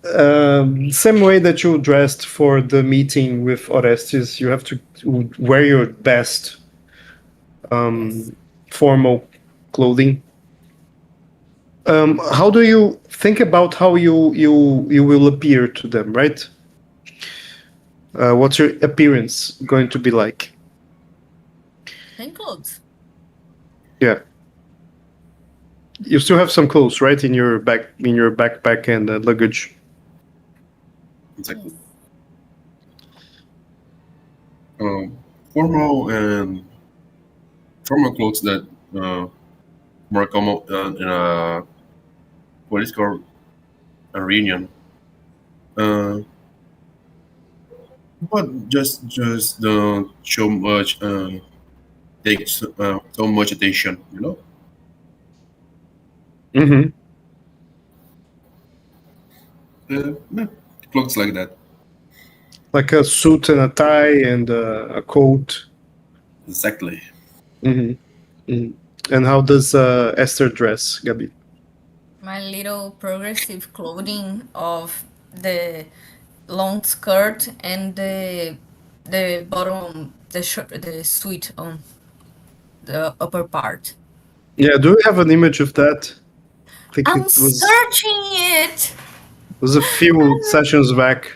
same way that you dressed for the meeting with Orestes. You have to wear your best formal clothing. How do you think about how you will appear to them, right? What's your appearance going to be like? And clothes. Yeah. You still have some clothes, right, in your backpack and luggage. Yes. Exactly. Um, formal and formal clothes that more common in a political reunion. Uh, but just don't show much take so much attention. You know. Mm-hmm. Yeah, clothes like that. Like a suit and a tie and a coat. Exactly. Mm-hmm. Hmm. And how does Esther dress, Gabi? My little progressive clothing of the long skirt and the bottom the sweat on the upper part. Yeah, do we have an image of that? I think I'm it searching it. was a few sessions back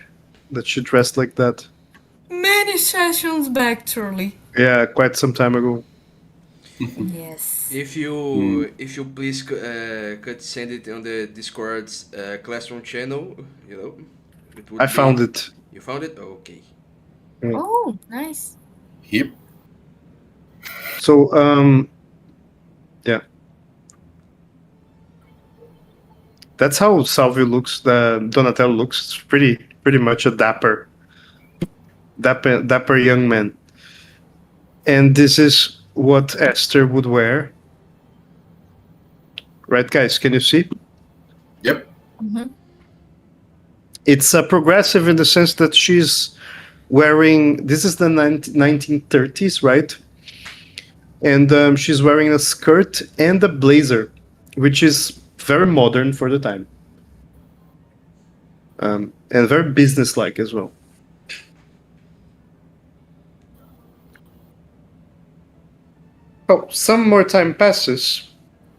that she dressed like that. Many sessions back, truly. Yeah, quite some time ago. Yes. Mm, If you please could send it on the Discord's classroom channel, you know, it I would found be. it. You found it? Okay. Mm. Oh, nice. hip. So, yeah, that's how Salvio looks. The Donatello looks. It's pretty much a dapper young man. And this is what Esther would wear, right, guys? Can you see? Yep. Hmm. It's progressive in the sense that she's wearing. This is the 1930s, right? And she's wearing a skirt and a blazer, which is very modern for the time, and very businesslike as well. Oh, some more time passes,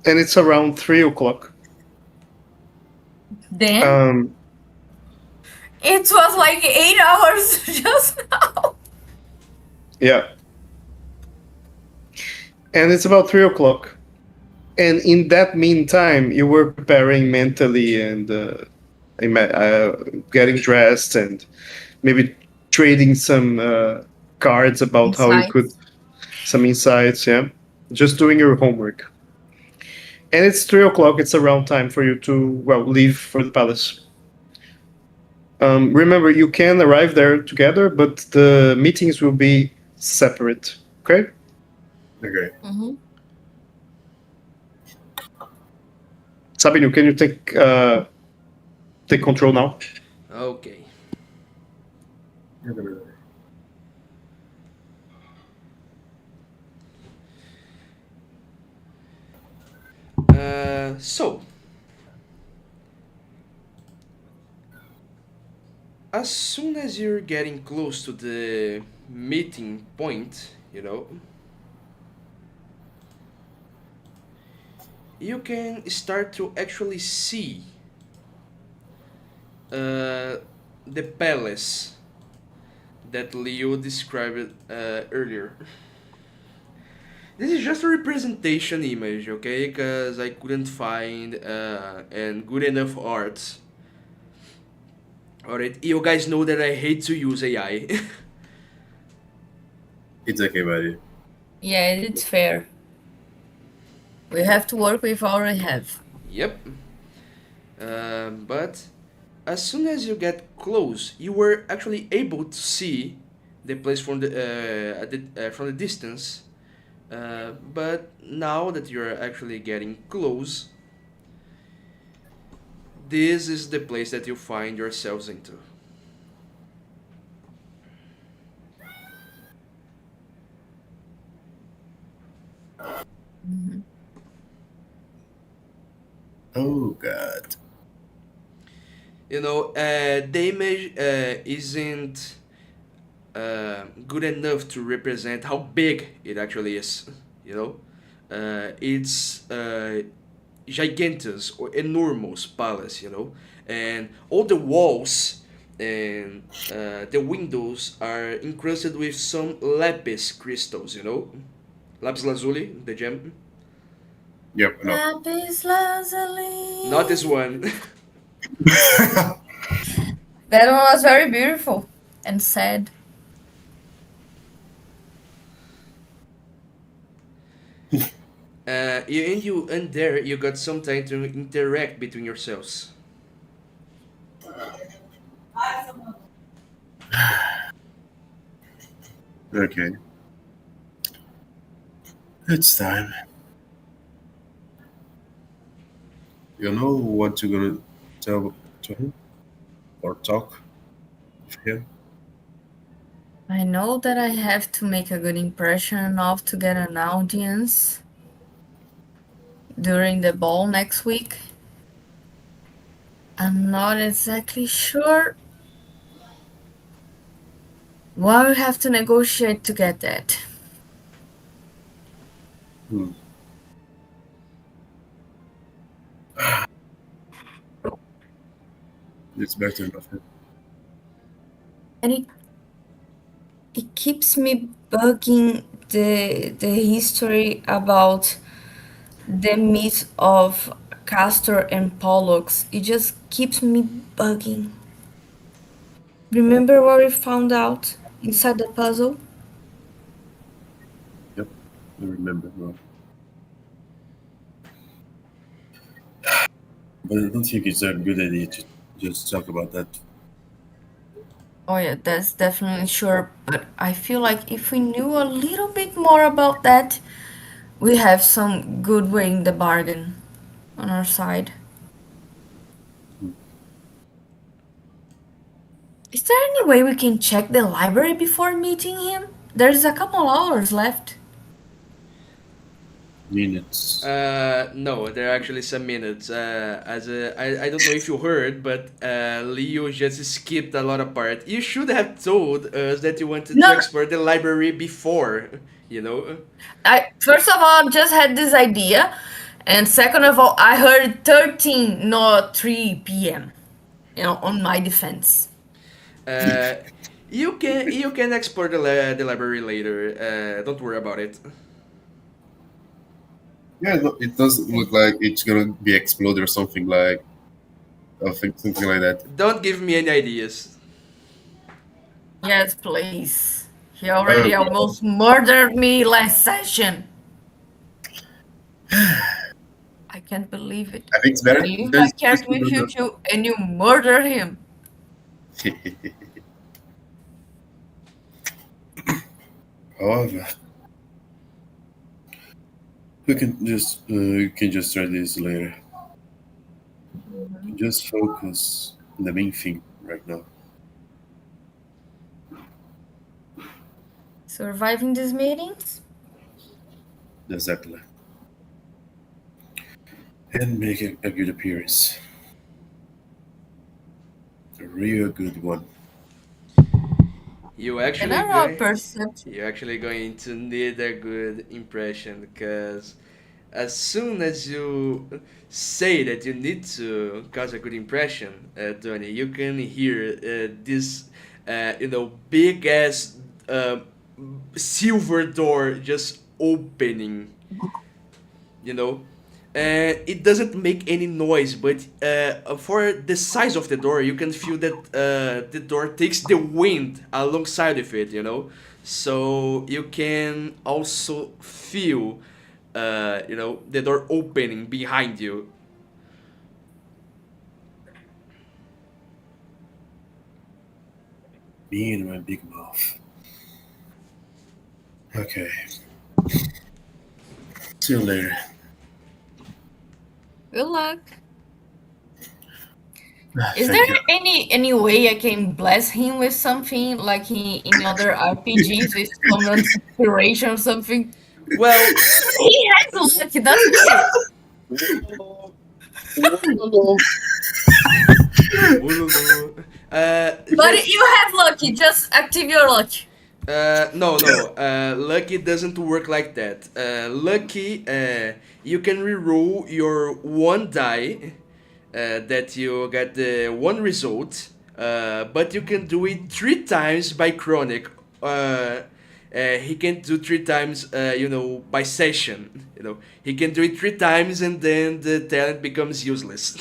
and it's around 3 o'clock. Then Um, it was like 8 hours just now. yeah, and it's about 3 o'clock. And in that meantime, you were preparing mentally and getting dressed and maybe trading some cards about how you could Insights. some insights. Yeah, just doing your homework. And it's 3 o'clock. It's around time for you to leave for the palace. Remember, you can arrive there together, but the meetings will be separate. Okay, Okay. Hmm. Sabino, can you take control now? Okay. So, as soon as you're getting close to the meeting point, you know, you can start to actually see uh, the palace that Leo described earlier. This is just a representation image, okay? Because I couldn't find and good enough art. Alright, you guys know that I hate to use AI. It's okay, buddy. Yeah, it's fair. We have to work with what we have. Yep. But as soon as you get close, you were actually able to see the place from the distance. But now that you're actually getting close, this is the place that you find yourselves into. Mhm. Oh God. You know, the image isn't good enough to represent how big it actually is. You know, it's gigantus or enormous palace. You know, and all the walls and the windows are encrusted with some lapis crystals. You know, lapis lazuli, the gem. Yep, no. Lapis lazuli. Not this one. That one was very beautiful and sad. And there you got some time to interact between yourselves. Okay, it's time. You know what you're gonna tell to him or talk with him? I know that I have to make a good impression enough to get an audience during the ball next week. I'm not exactly sure what we have to negotiate to get that. Hmm. It's better nothing. And it keeps me bugging the history about the myth of Castor and Pollux. It just keeps me bugging. Remember what we found out inside the puzzle? Yep, I remember now. But I don't think it's a good idea to just talk about that. Oh yeah, that's definitely sure. But I feel like if we knew a little bit more about that, we have some good way in the bargain on our side. Is there any way we can check the library before meeting him? There's a couple hours left. Minutes. No, there are actually some minutes. I don't know if you heard, but Leo just skipped a lot of part. You should have told us that you wanted to No, explore the library before, you know? I first of all I just had this idea, and second of all, I heard 13, not 3 p.m. You know, on my defense. Uh, you can explore the library later. Don't worry about it. Yeah, no, it doesn't look like it's gonna be exploded or something like something like that. Don't give me any ideas. Yes, please. He already Well, almost murdered me last session. I can't believe it. I think it's I better. leave my There's cat just with you two and you murder him. However, we can just try this later. Just focus on the main thing right now. Surviving these meetings? Exactly. And make a good appearance. A real good one. You And actually I roll going perception. you're actually going to need a good impression because as soon as you say that you need to cause a good impression, Tony, you can hear this, big ass uh, silver door just opening, you know. It doesn't make any noise, but for the size of the door, you can feel that the door takes the wind alongside of it, you know. So you can also feel, the door opening behind you. Me and my big mouth. Okay. See you later. Good luck. Is there Thank you. any way I can bless him with something like in other RPGs with common inspiration or something? Well, He has luck, doesn't he? Ululu. But you have lucky. Just active your luck. No. Lucky doesn't work like that. Lucky, you can reroll your one die that you get the one result, but you can do it 3 times by chronic. He can't do three times, by session. He can do it three times and then the talent becomes useless.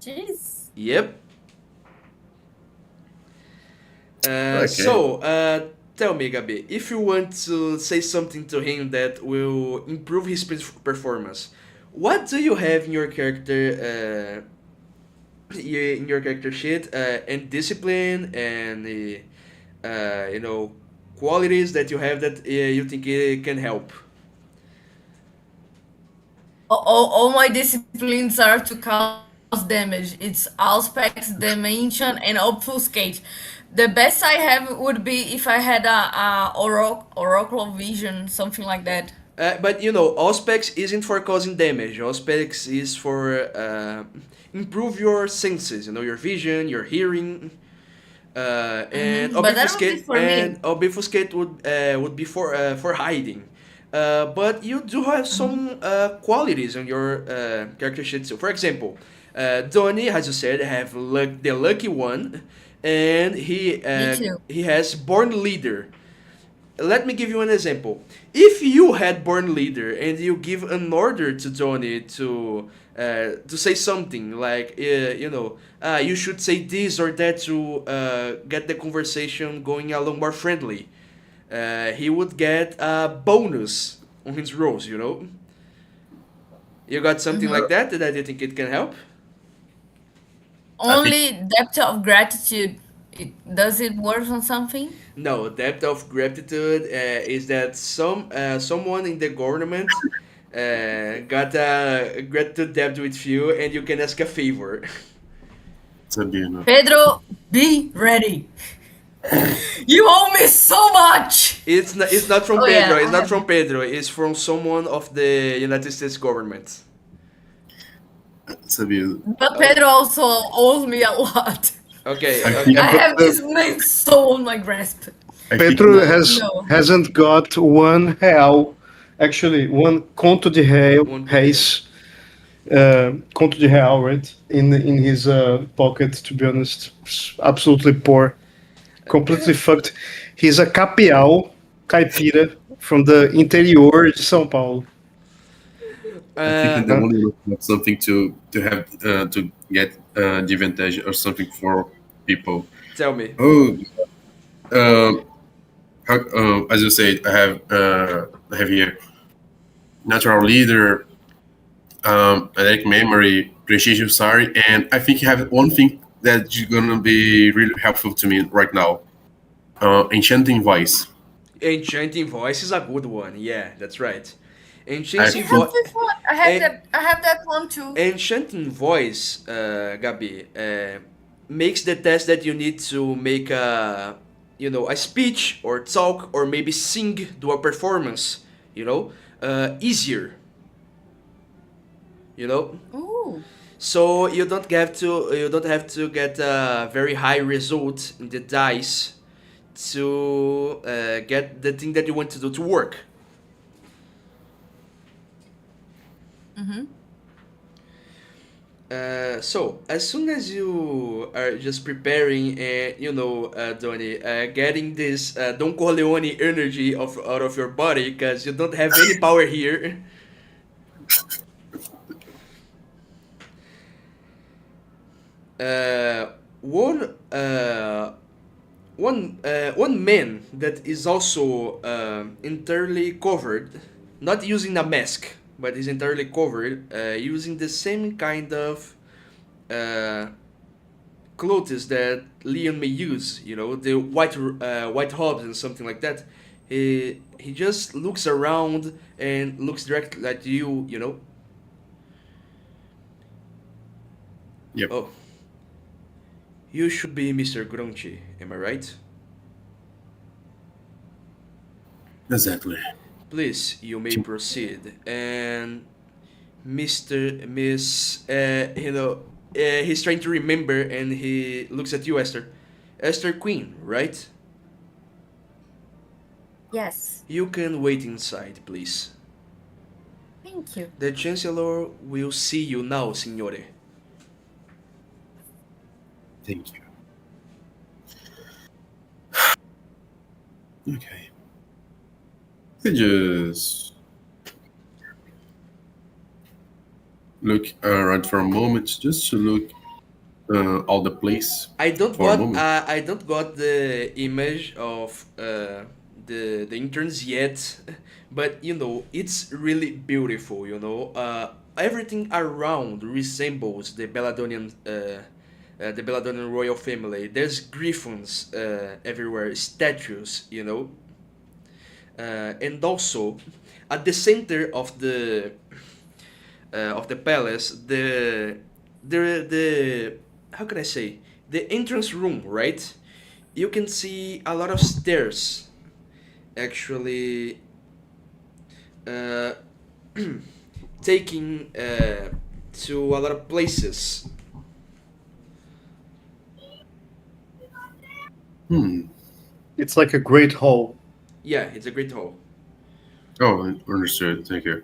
Jeez. Yep. Okay. Tell me, Gabi, if you want to say something to him that will improve his performance, what do you have in your character, in your character sheet, and discipline and qualities that you have that you think can help? All my disciplines are to cause damage. It's aspects, dimension, and obfuscate. The best I have would be if I had a oracle vision, something like that. But Auspex isn't for causing damage. Auspex is for improve your senses. Your vision, your hearing, and But that would be for me. obfuscate would be for hiding. But you do have some qualities on your character sheet. So, for example, Donnie, as you said, have the lucky one, and Me too. he has born leader. Let me give you an example. If you had born leader and you give an order to Tony to say something like you should say this or that to get the conversation going along more friendly, he would get a bonus on his rolls. You got something like that you think it can help? I think Only depth of gratitude. Does it work on something? No, depth of gratitude is that someone in the government got a gratitude debt with you, and you can ask a favor. Sabina. Pedro, be ready. You owe me so much. It's not from Oh Pedro. yeah, It's I not have from it. Pedro. It's from someone of the United States government. Sabina. But Oh, Pedro also owes me a lot. okay, I okay. think I Yeah, but have this man's soul in my grasp. I think Pedro So no. hasn't got R$ 1, actually one conto de One could have. reis, conto de real, right, in his pocket. To be honest, absolutely poor, completely fucked. He's a capial caipira from the interior de São Paulo. I think Uh, in the Huh? one you have something to have to get the advantage or something for people. Tell me. Oh, um, as you say, I have here natural leader, like memory, precision, sorry, and I think you have one thing that's gonna be really helpful to me right now. Enchanting voice. Enchanting voice is a good one. Yeah, that's right. I I Enchanting have think voice. this one. I have that one too. Enchanting voice, Gabi, makes the test that you need to make a speech or talk or maybe sing, do a performance, easier. You know, Ooh. so you don't have to get a very high result in the dice to get the thing that you want to do to work. So as soon as you are just preparing and Donny, getting this Don Corleone energy out of your body because you don't have any power here. Uh, one one man that is also entirely covered, not using a mask, but is entirely covered, using the same kind of uh, clothes that Leon may use, the white hobs and something like that. He just looks around and looks directly at you. yep, Oh, you should be Mr. Grunchi, am I right? exactly. Please, you may proceed. And Mr. Miss, he's trying to remember and he looks at you, Esther. Esther Queen, right? Yes. You can wait inside, please. Thank you. The Chancellor will see you now, Signore. Thank you. Okay. I just look around for a moment, just to look all the place for a moment. I don't got the image of the interns yet, but you know it's really beautiful. You know, everything around resembles the Belladonian royal family. There's griffins everywhere, statues. You know, and also at the center of the palace, the how can I say, the entrance room, right? You can see a lot of stairs actually uh, taking to a lot of places. Hmm. It's like a great hall. Yeah, it's a great hall. Oh, understood. Thank you.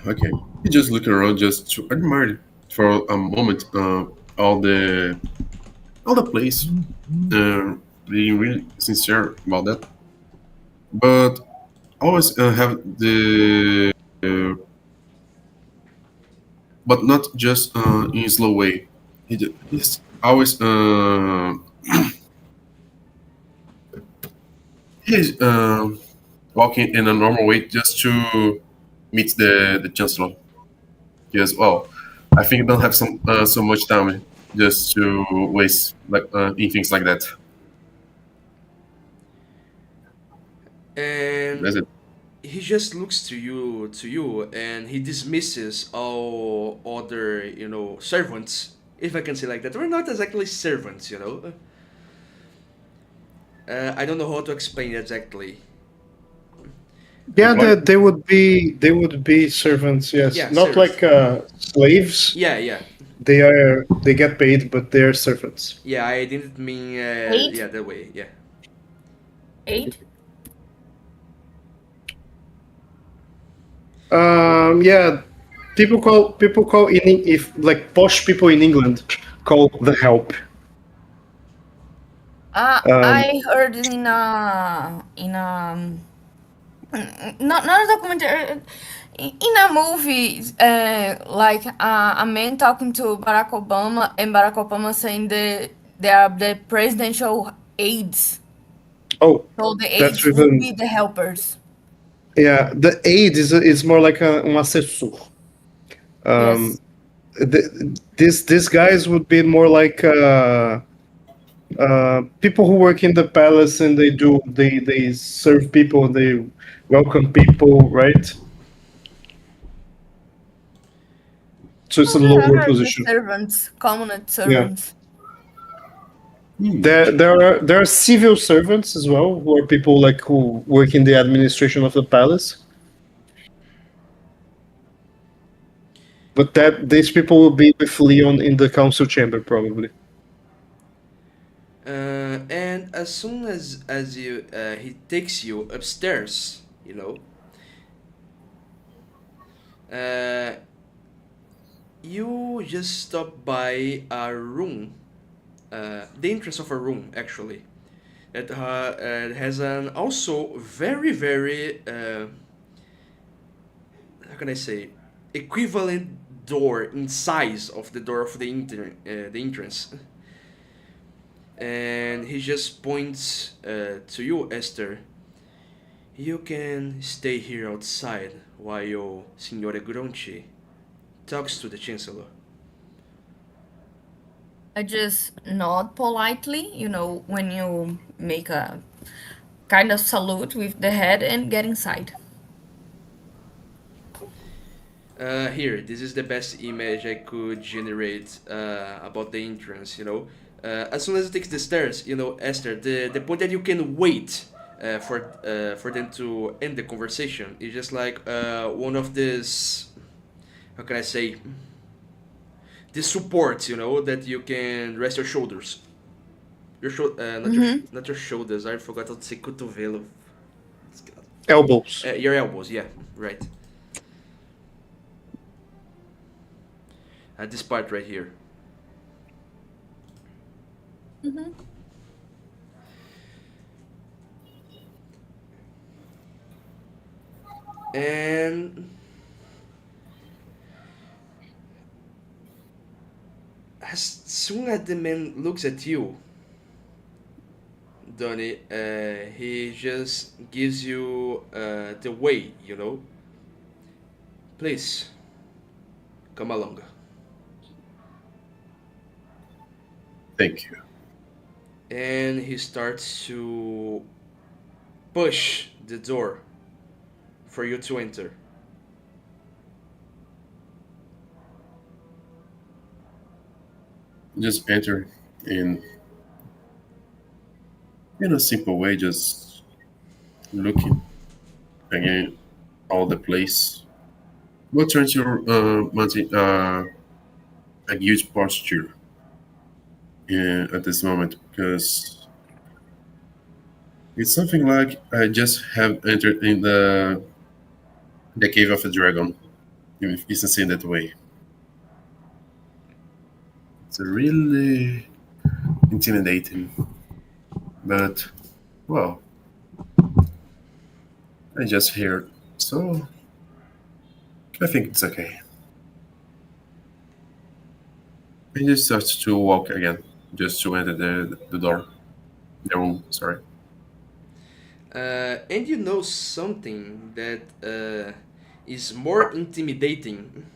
Okay. You just look around just to admire for a moment all the place. Being really sincere about that, but always have uh, but not just in a slow way. He's always he's walking in a normal way just to meet the chancellor. Yes, well, I think I don't have so much time just to waste like in things like that. And That's it. he just looks to you and he dismisses all other, you know, servants, if I can say like that. We're not exactly servants, you know. I don't know how to explain exactly. Yeah, Employed? they would be servants. Yes, Yeah, not servants. like slaves. Yeah, yeah. They get paid, but they're servants. Yeah, I didn't mean Eight, yeah, that way. Yeah. eight. Yeah, people call if like posh people in England call the help. Um, I heard in not a documentary, in a movie, like a man talking to Barack Obama, and Barack Obama saying that they are the presidential aides. oh, So the that's aides would even be the helpers. yeah. The aid is more like an assessor. Um, Yes. these guys would be more like people who work in the palace and they serve people, they welcome people, right? So it's Oh, a I lower heard the position. servants, common Yeah. servants. Hmm. There are civil servants as well, who are people like who work in the administration of the palace. But that these people will be with Leon in the council chamber probably. And as soon as you he takes you upstairs, you know, uh, you just stop by a room, the entrance of a room actually. It has an also very how can I say, equivalent door in size of the door of the entrance. And he just points to you, Esther. You can stay here outside while Signore Gronchi talks to the Chancellor. I just nod politely, when you make a kind of salute with the head and get inside. Here, this is the best image I could generate about the entrance, you know. As soon as it takes the stairs, you know, Esther, the point that you can wait for them to end the conversation is just like one of these, how can I say, this support, you know, that you can rest your shoulders. Mm-hmm. Not your shoulders, I forgot how to say cotovelo. Elbows. Your elbows, yeah, right. At this part right here. Mm-hmm. And as soon as the man looks at you, Donnie, he just gives you the way, you know. Please, come along. Thank you. And he starts to push the door for you to enter. Just enter in a simple way, just looking again all the place. What turns your a huge posture at this moment? Because it's something like I just have entered in the cave of a dragon. If it's seen that way, it's really intimidating. But well, I just heard, so I think it's okay. I just start to walk again, just to enter the door, the room. Sorry. And you know something that is more intimidating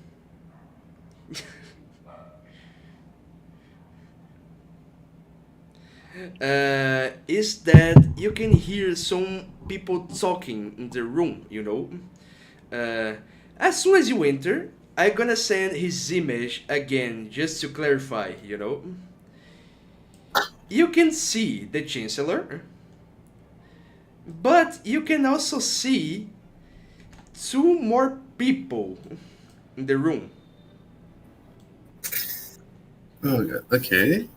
is that you can hear some people talking in the room, you know. Uh, as soon as you enter, I'm gonna send his image again just to clarify, you know. You can see the Chancellor, but you can also see two more people in the room. Oh, God. Okay.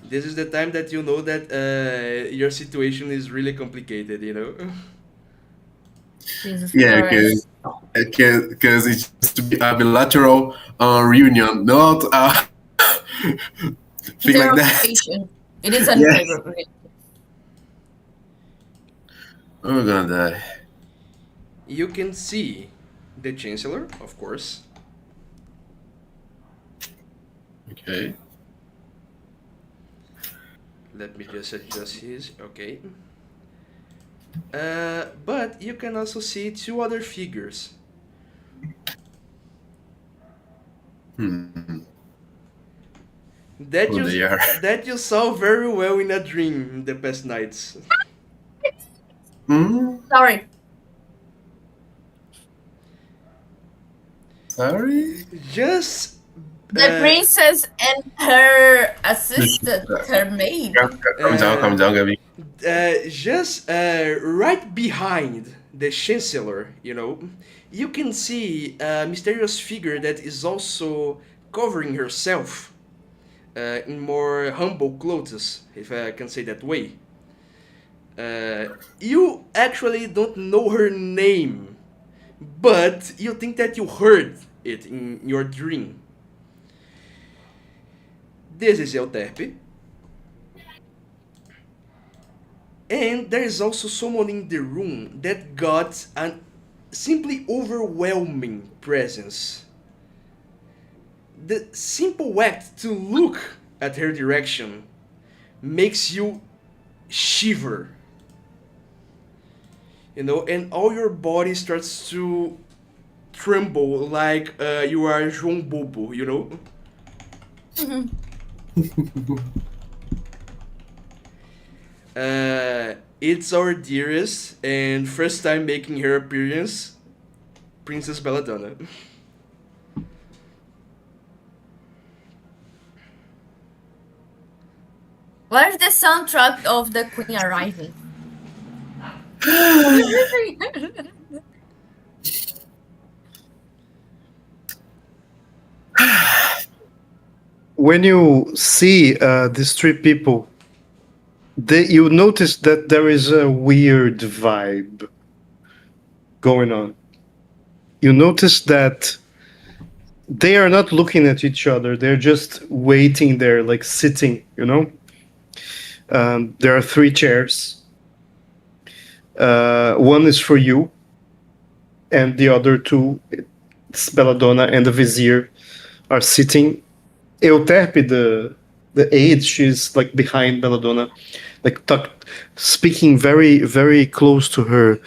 This is the time that you know that your situation is really complicated, you know. Jesus Yeah, Christ. because it's just to be a bilateral reunion, not a thing like that. Interrogation. It is an Yeah. interrogation. Oh, we're gonna die. You can see the Chancellor, of course. Okay. Let me just adjust his. Okay. But you can also see two other figures Hmm. that Oh, you they are. that you saw very well in a dream in the past nights. Hmm. Sorry. Sorry. Just The uh, princess and her assistant, her maid. Calm uh, down, Gabby. just right behind the Chancellor, you know, you can see a mysterious figure that is also covering herself in more humble clothes, if I can say that way. You actually don't know her name, but you think that you heard it in your dream. This is Euterpe. And there is also someone in the room that got an simply overwhelming presence. The simple act to look at her direction makes you shiver, you know, and all your body starts to tremble like you are João Bobo, you know. It's our dearest and first time making her appearance, Princess Belladonna. Where's the soundtrack of the Queen arriving? When you see these three people, you notice that there is a weird vibe going on. You notice that they are not looking at each other, they're just waiting there, like sitting, you know? There are three chairs. One is for you, and the other two, it's Belladonna and the Vizier, are sitting. Euterpe, the aide, she's like behind Belladonna, like speaking very, very close to her,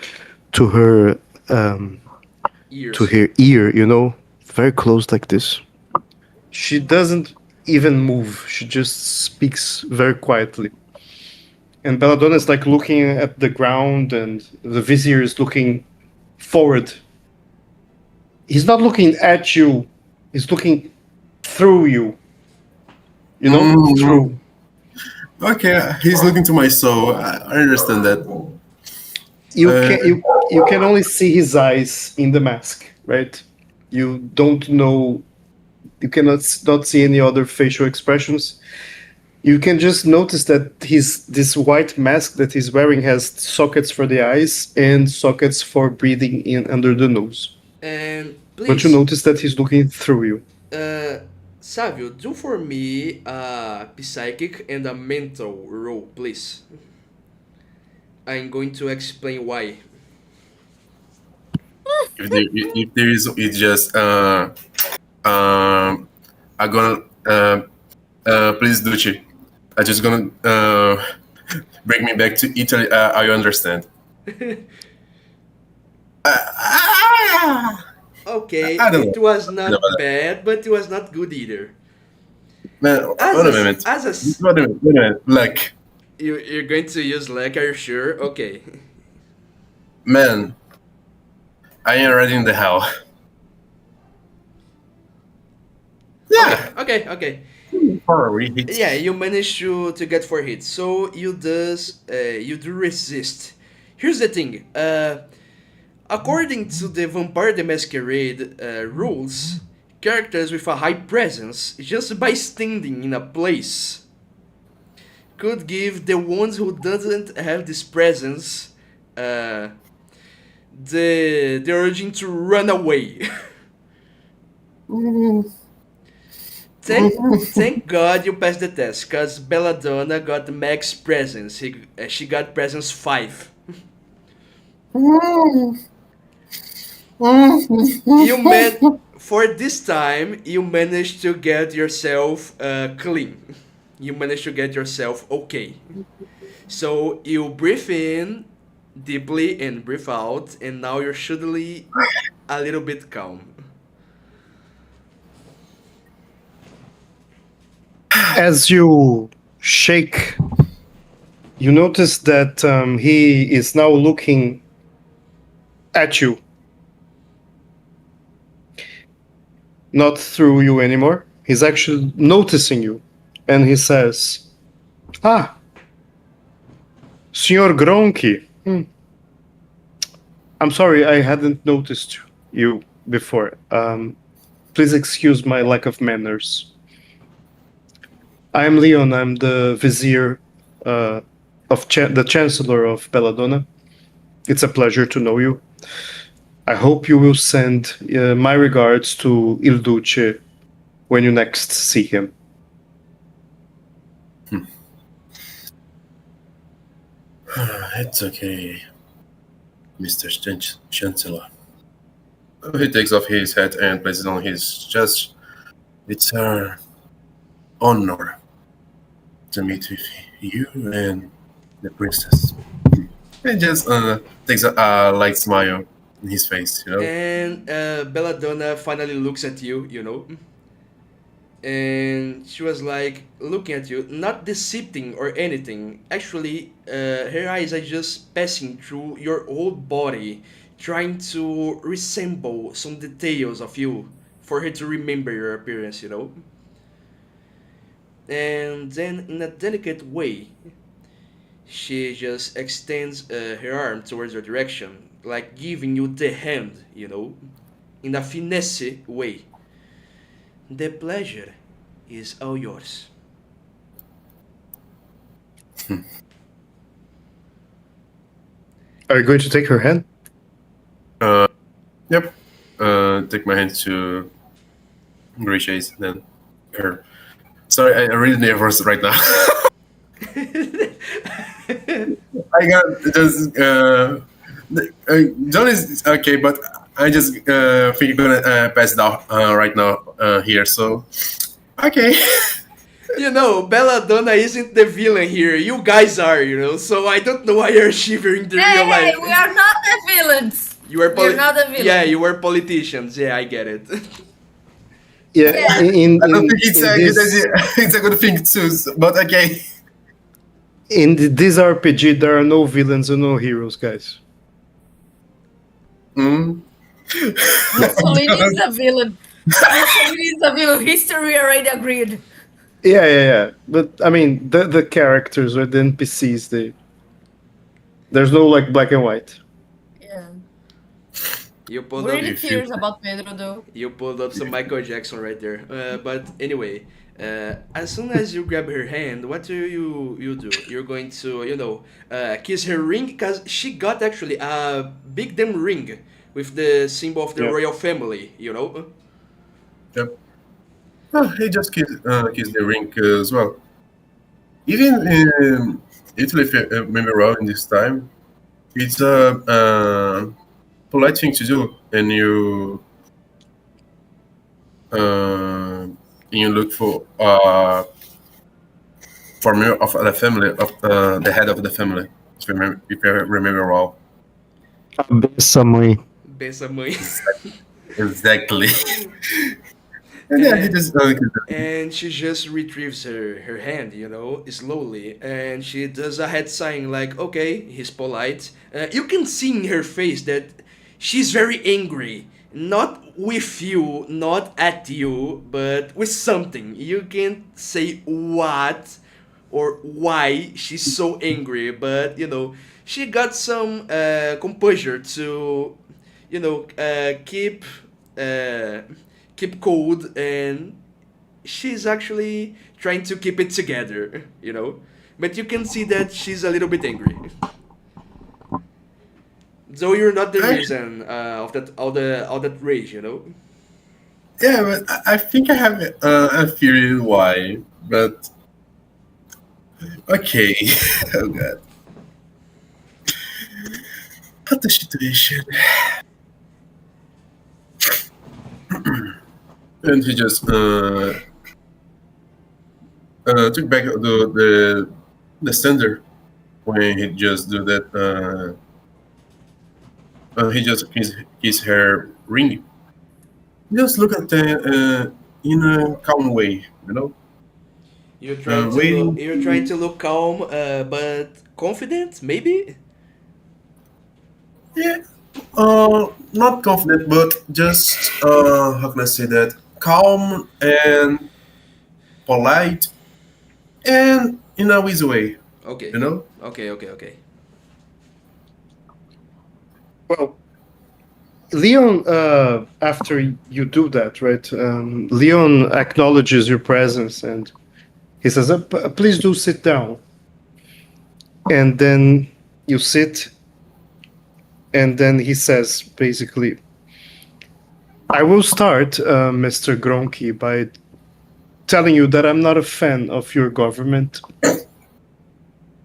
to her, um, to Ears. her ear. You know, very close like this. She doesn't even move. She just speaks very quietly. And Belladonna is like looking at the ground, and the Vizier is looking forward. He's not looking at you. He's looking through you. You know, Mm, through. okay, he's looking to my soul. I understand that. You Uh, can you can only see his eyes in the mask, right? You don't know. You cannot not see any other facial expressions. You can just notice that this white mask that he's wearing has sockets for the eyes and sockets for breathing in under the nose. And But you please, notice that he's looking through you. uh, Savio, do for me a psychic and a mental roll, please. I'm going to explain why. if there is, it's just I'm gonna please Ducci. I just gonna bring me back to Italy. I understand. Okay, I don't it know. was I don't know not about that. bad, but it was not good either. Man, As wait a, a minute. as a, s- Wait a minute. Wait a minute. Like, you're going to use luck, are you sure? Okay. man, I am already in the hell. Okay, Yeah. okay. Horror hits. Yeah, you managed to get 4 hits. So you do resist. Here's the thing. According to the Vampire the Masquerade rules, characters with a high presence, just by standing in a place, could give the ones who doesn't have this presence uh, the urging to run away. Thank God you passed the test, cause Belladonna got max presence. She got presence 5. You man for this time you managed to get yourself clean. You managed to get yourself okay. So you breathe in deeply and breathe out, and now you're suddenly a little bit calm. As you shake, you notice that he is now looking at you, not through you anymore. He's actually noticing you. And he says, "Ah, Signor Gronchi. I'm sorry, I hadn't noticed you before. Please excuse my lack of manners. I'm Leon. I'm the vizier of the Chancellor of Belladonna. It's a pleasure to know you. I hope you will send my regards to Il Duce when you next see him." It's okay, Mr. Chancellor. He takes off his hat and places it on his chest. It's an honor to meet with you and the princess. He just takes a light smile in his face, you know? And Belladonna finally looks at you, and she was like looking at you, not decepting or anything. Actually, her eyes are just passing through your whole body, trying to resemble some details of you for her to remember your appearance. And then, in a delicate way, she just extends her arm towards your direction, like giving you the hand, in a finesse way. The pleasure is all yours. Are you going to take her hand? Yep. Take my hand to Gracious, then her. Sorry, I'm really nervous right now. I got just John is okay, but I just think you're gonna pass it out right now here. So okay. You know, Belladonna isn't the villain here. You guys are, you know. So I don't know why you're shivering the Hey, real hey, life. we are not the villains. You were We are not the Yeah, villains. you were politicians. Yeah, I get it. Yeah, Yeah. in I don't think in it's in a good idea. this It's a good thing too. But okay. this RPG, there are no villains and no heroes, guys. Mm. Mussolini is a villain. Mussolini is a villain. History already agreed. Yeah. But I mean, the characters or the NPCs, there's no like black and white. Yeah. You pulled up Really If you curious about Pedro though. You pulled up some Michael Jackson right there. But anyway, as soon as you grab her hand, what do you do? You're going to kiss her ring because she got actually a big damn ring with the symbol of the Yeah. royal family. You know. Yep. Oh, he just kissed the ring as well. Even in Italy, if I remember well, in this time, it's a polite thing to do, and you look for member of the family, of the head of the family, if I remember well. Somewhere. Bessa mãe. Exactly. And yeah, he and, just and she just retrieves her hand, slowly, and she does a head sign like, okay, he's polite. You can see in her face that she's very angry. Not with you, not at you, but with something. You can't say what or why she's so angry, but she got some composure to, keep keep cold, and she's actually trying to keep it together. But you can see that she's a little bit angry. Though you're not the I, reason of that all that rage. yeah, but I think I have a theory why, but okay. Oh god, what the situation? And he just took back the standard when he just do that. He just kiss her ring. Just look at the in a calm way, you know, waiting. You're trying to look calm, but confident, maybe. Yeah, not confident, but just how can I say that? Calm and polite, and in a easy way, Okay, you know. okay. Well, Leon, after you do that, right? Leon acknowledges your presence and he says, "Please do sit down." And then you sit, and then he says, basically, "I will start, Mr. Gronky, by telling you that I'm not a fan of your government.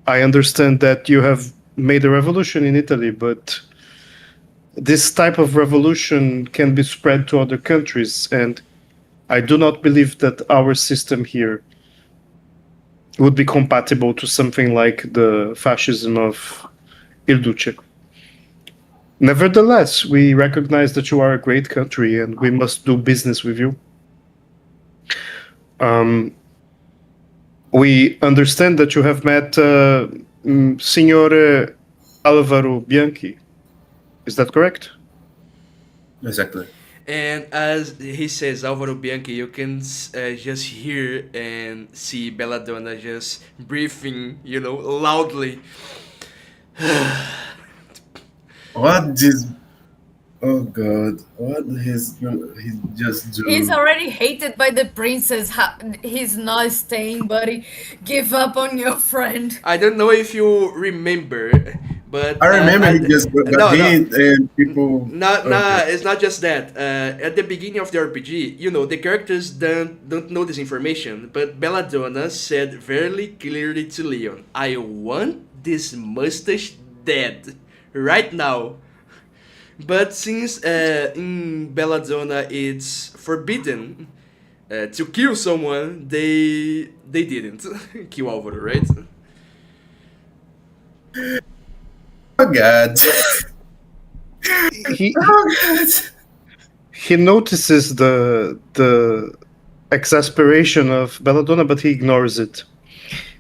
I understand that you have made a revolution in Italy, but this type of revolution can be spread to other countries, and I do not believe that our system here would be compatible to something like the fascism of Il Duce. Nevertheless, we recognize that you are a great country and we must do business with you. We understand that you have met Signore Alvaro Bianchi. Is that correct?" Exactly. And as he says Alvaro Bianchi, you can just hear and see Belladonna just breathing, loudly. What this? Oh God! What he just He's do? already hated by the princess. He's not staying, buddy. Give up on your friend. I don't know if you remember, but I remember he just got no, no, hit and people. Okay. not. It's not just that. At the beginning of the RPG, the characters don't know this information, but Belladonna said very clearly to Leon, "I want this mustache dead right now. But since in Belladonna it's forbidden to kill someone, they didn't kill Alvaro, right? Oh God. He Oh God. he notices the exasperation of Belladonna, but he ignores it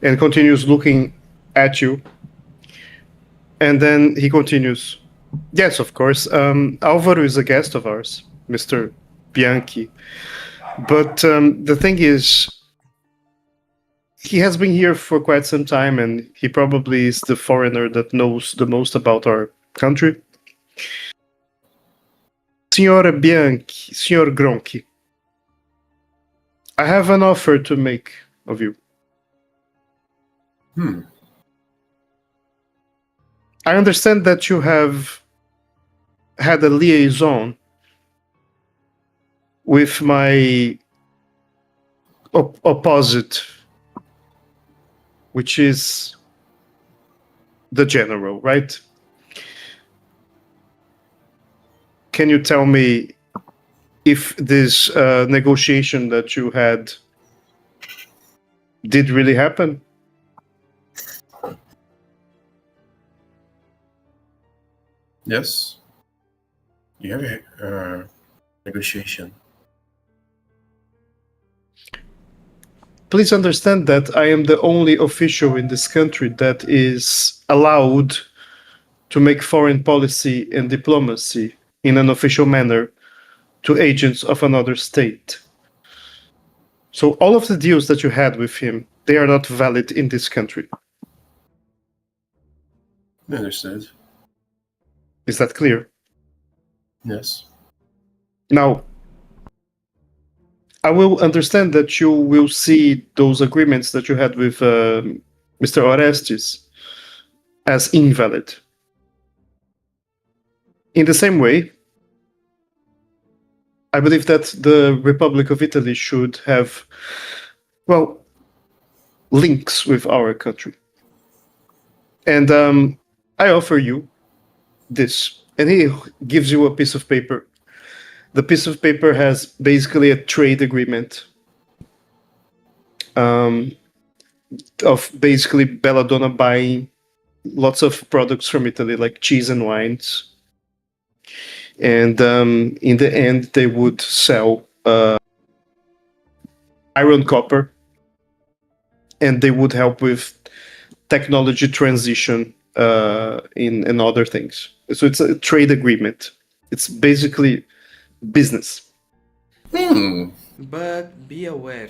and continues looking at you. And then he continues, "Yes, of course. Alvaro is a guest of ours, Mr. Bianchi. But the thing is, he has been here for quite some time, and he probably is the foreigner that knows the most about our country. Signore Bianchi, Signor Gronchi, I have an offer to make of you. Hmm. I understand that you have had a liaison with my opposite, which is the general, right? Can you tell me if this negotiation that you had did really happen?" Yes. You have a negotiation. Please understand that I am the only official in this country that is allowed to make foreign policy and diplomacy in an official manner to agents of another state. So all of the deals that you had with him, they are not valid in this country. Understood. Is that clear? Yes. Now, I will understand that you will see those agreements that you had with Mr. Orestes as invalid. In the same way, I believe that the Republic of Italy should have, well, links with our country. And I offer you this. And he gives you a piece of paper. The piece of paper has basically a trade agreement of basically Belladonna buying lots of products from Italy, like cheese and wines. And in the end, they would sell iron copper, and they would help with technology transition in other things. So it's a trade agreement. It's basically business. Hmm. But be aware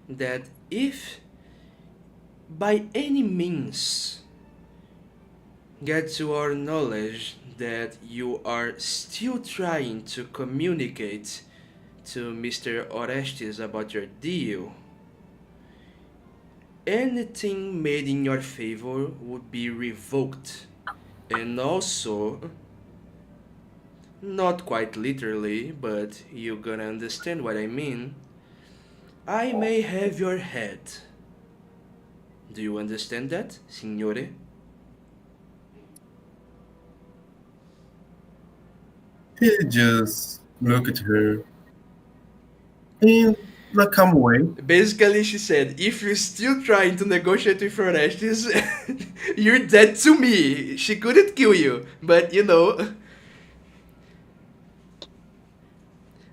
that if by any means get to our knowledge that you are still trying to communicate to Mr. Orestes about your deal, anything made in your favor would be revoked. And also, not quite literally, but you're gonna understand what I mean, I may have your head. Do you understand that, signore? He just looked at her in a calm way. Basically, she said, if you're still trying to negotiate with Orestes, you're dead to me. She couldn't kill you, but you know.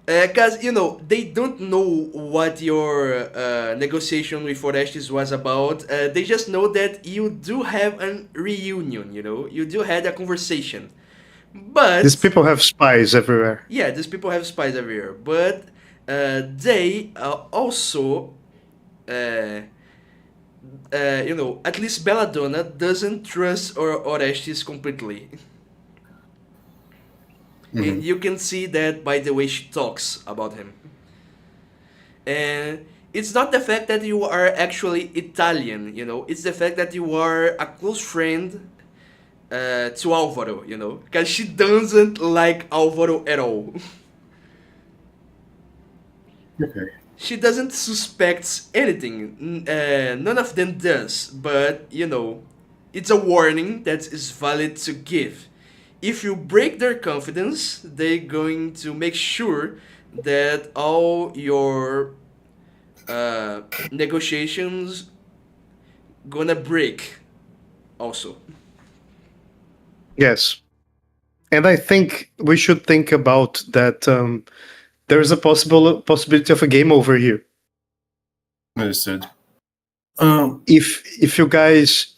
Because, you know, they don't know what your negotiation with Orestes was about. They just know that you do have a reunion, you know? You do had a conversation. These But people have spies everywhere. yeah, these people have spies everywhere, but they also, uh, you know, at least Belladonna doesn't trust Orestes completely. And Mhm. you can see that by the way she talks about him. And it's not the fact that you are actually Italian, you know, it's the fact that you are a close friend to Alvaro, you know, because she doesn't like Alvaro at all. Okay. She doesn't suspect anything. None of them does. But you know, It's a warning that is valid to give. If you break their confidence, they're going to make sure that all your negotiations gonna break also. Yes. And I think we should think about that. There is a possibility of a game over here. Understood. If you guys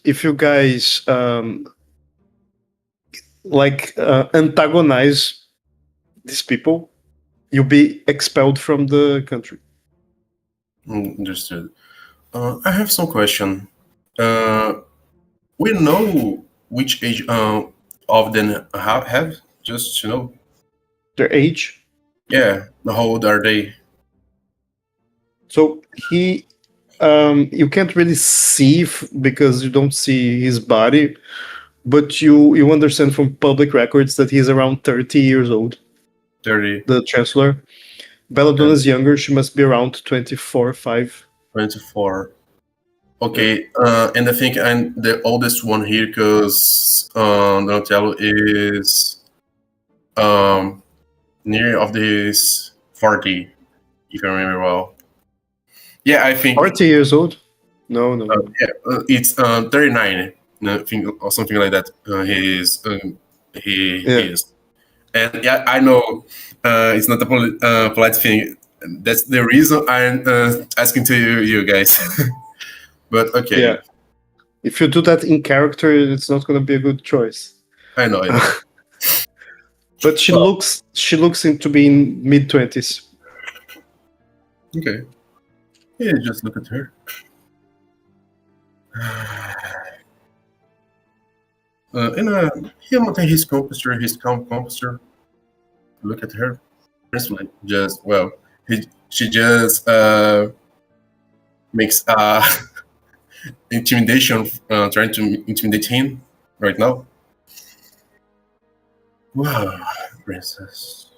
like antagonize these people, you'll be expelled from the country. Understood. I have some question. Uh, we know which age of them have, just to know. Their age. Yeah, how old are they? So you can't really see because you don't see his body, but you understand from public records that he's around 30 years old. 30, The chancellor. Belladonna is younger. She must be around 24, 5. 24. Okay, and I think I'm the oldest one here because Donatello is near of this 40, if I remember well. Yeah, I think 40 years old? No. it's 39, I think, or something like that. He Yeah. is, and yeah, I know it's not a polite thing. That's the reason I'm asking to you guys. But okay, Yeah. If you do that in character, it's not going to be a good choice. I know. But she Well- looks into being mid-20s. Okay, yeah, just look at her. He maintain his calm composure. Look at her. Personally, just well, she just makes intimidation, trying to intimidate him right now. Wow, princess,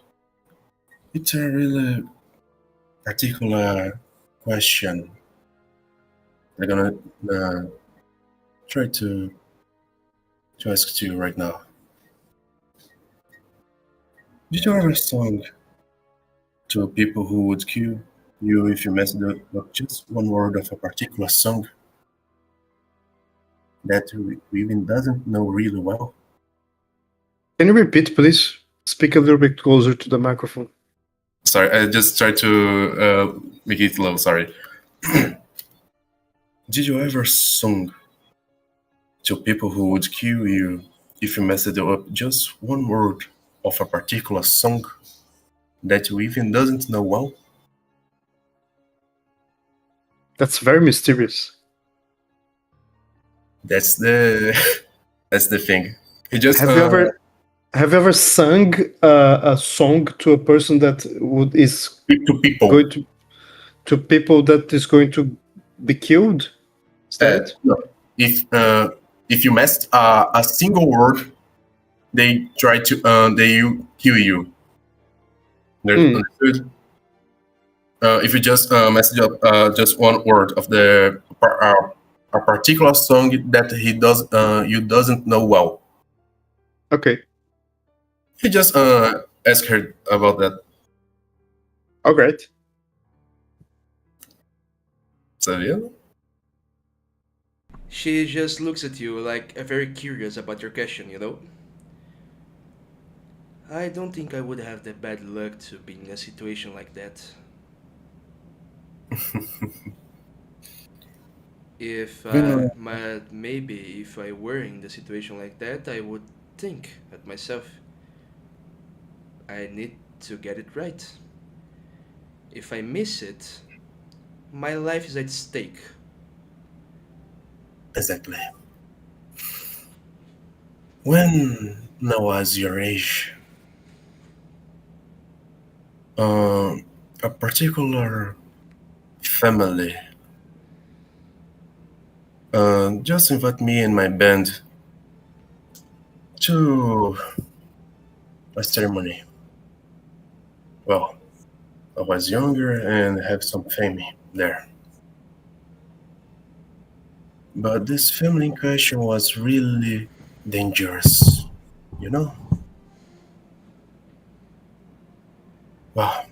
it's a really particular question. I'm gonna try to ask to you right now. Did you ever song to people who would kill you if you messed up just one word of a particular song that you even doesn't know really well? Can you repeat, please? Speak a little bit closer to the microphone. Sorry, I just tried to make it low. Sorry. Did you ever song to people who would kill you if you messed up just one word of a particular song that you even doesn't know well? That's very mysterious. That's the that's the thing. He just Have you ever sung a song to a person that is to people. going to people that is going to be killed? Is that it? No. If you messed a single word, they try to they kill you. Understood? If you just message up just one word of a particular song that he does you doesn't know well, Okay. he just ask her about that. All right. So yeah. She just looks at you like very curious about your question, you know? I don't think I would have the bad luck to be in a situation like that. If maybe if I were in the situation like that, I would think at myself, I need to get it right. If I miss it, my life is at stake. Exactly. When I was your age, a particular family just invite me and my band to a ceremony. Well, I was younger and have some fame there. But this family in question was really dangerous, you know? Wow,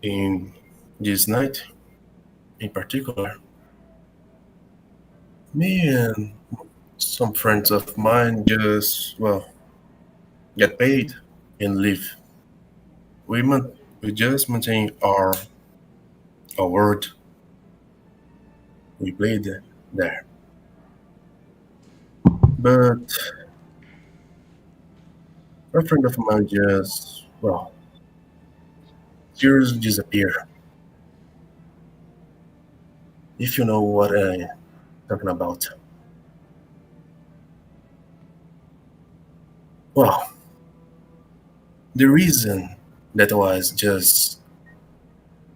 in this night in particular, me and some friends of mine just, well, get paid and leave. We just maintain our word. We played there. But a friend of mine just, well, just disappear. If you know what I'm talking about. Well, the reason that I was just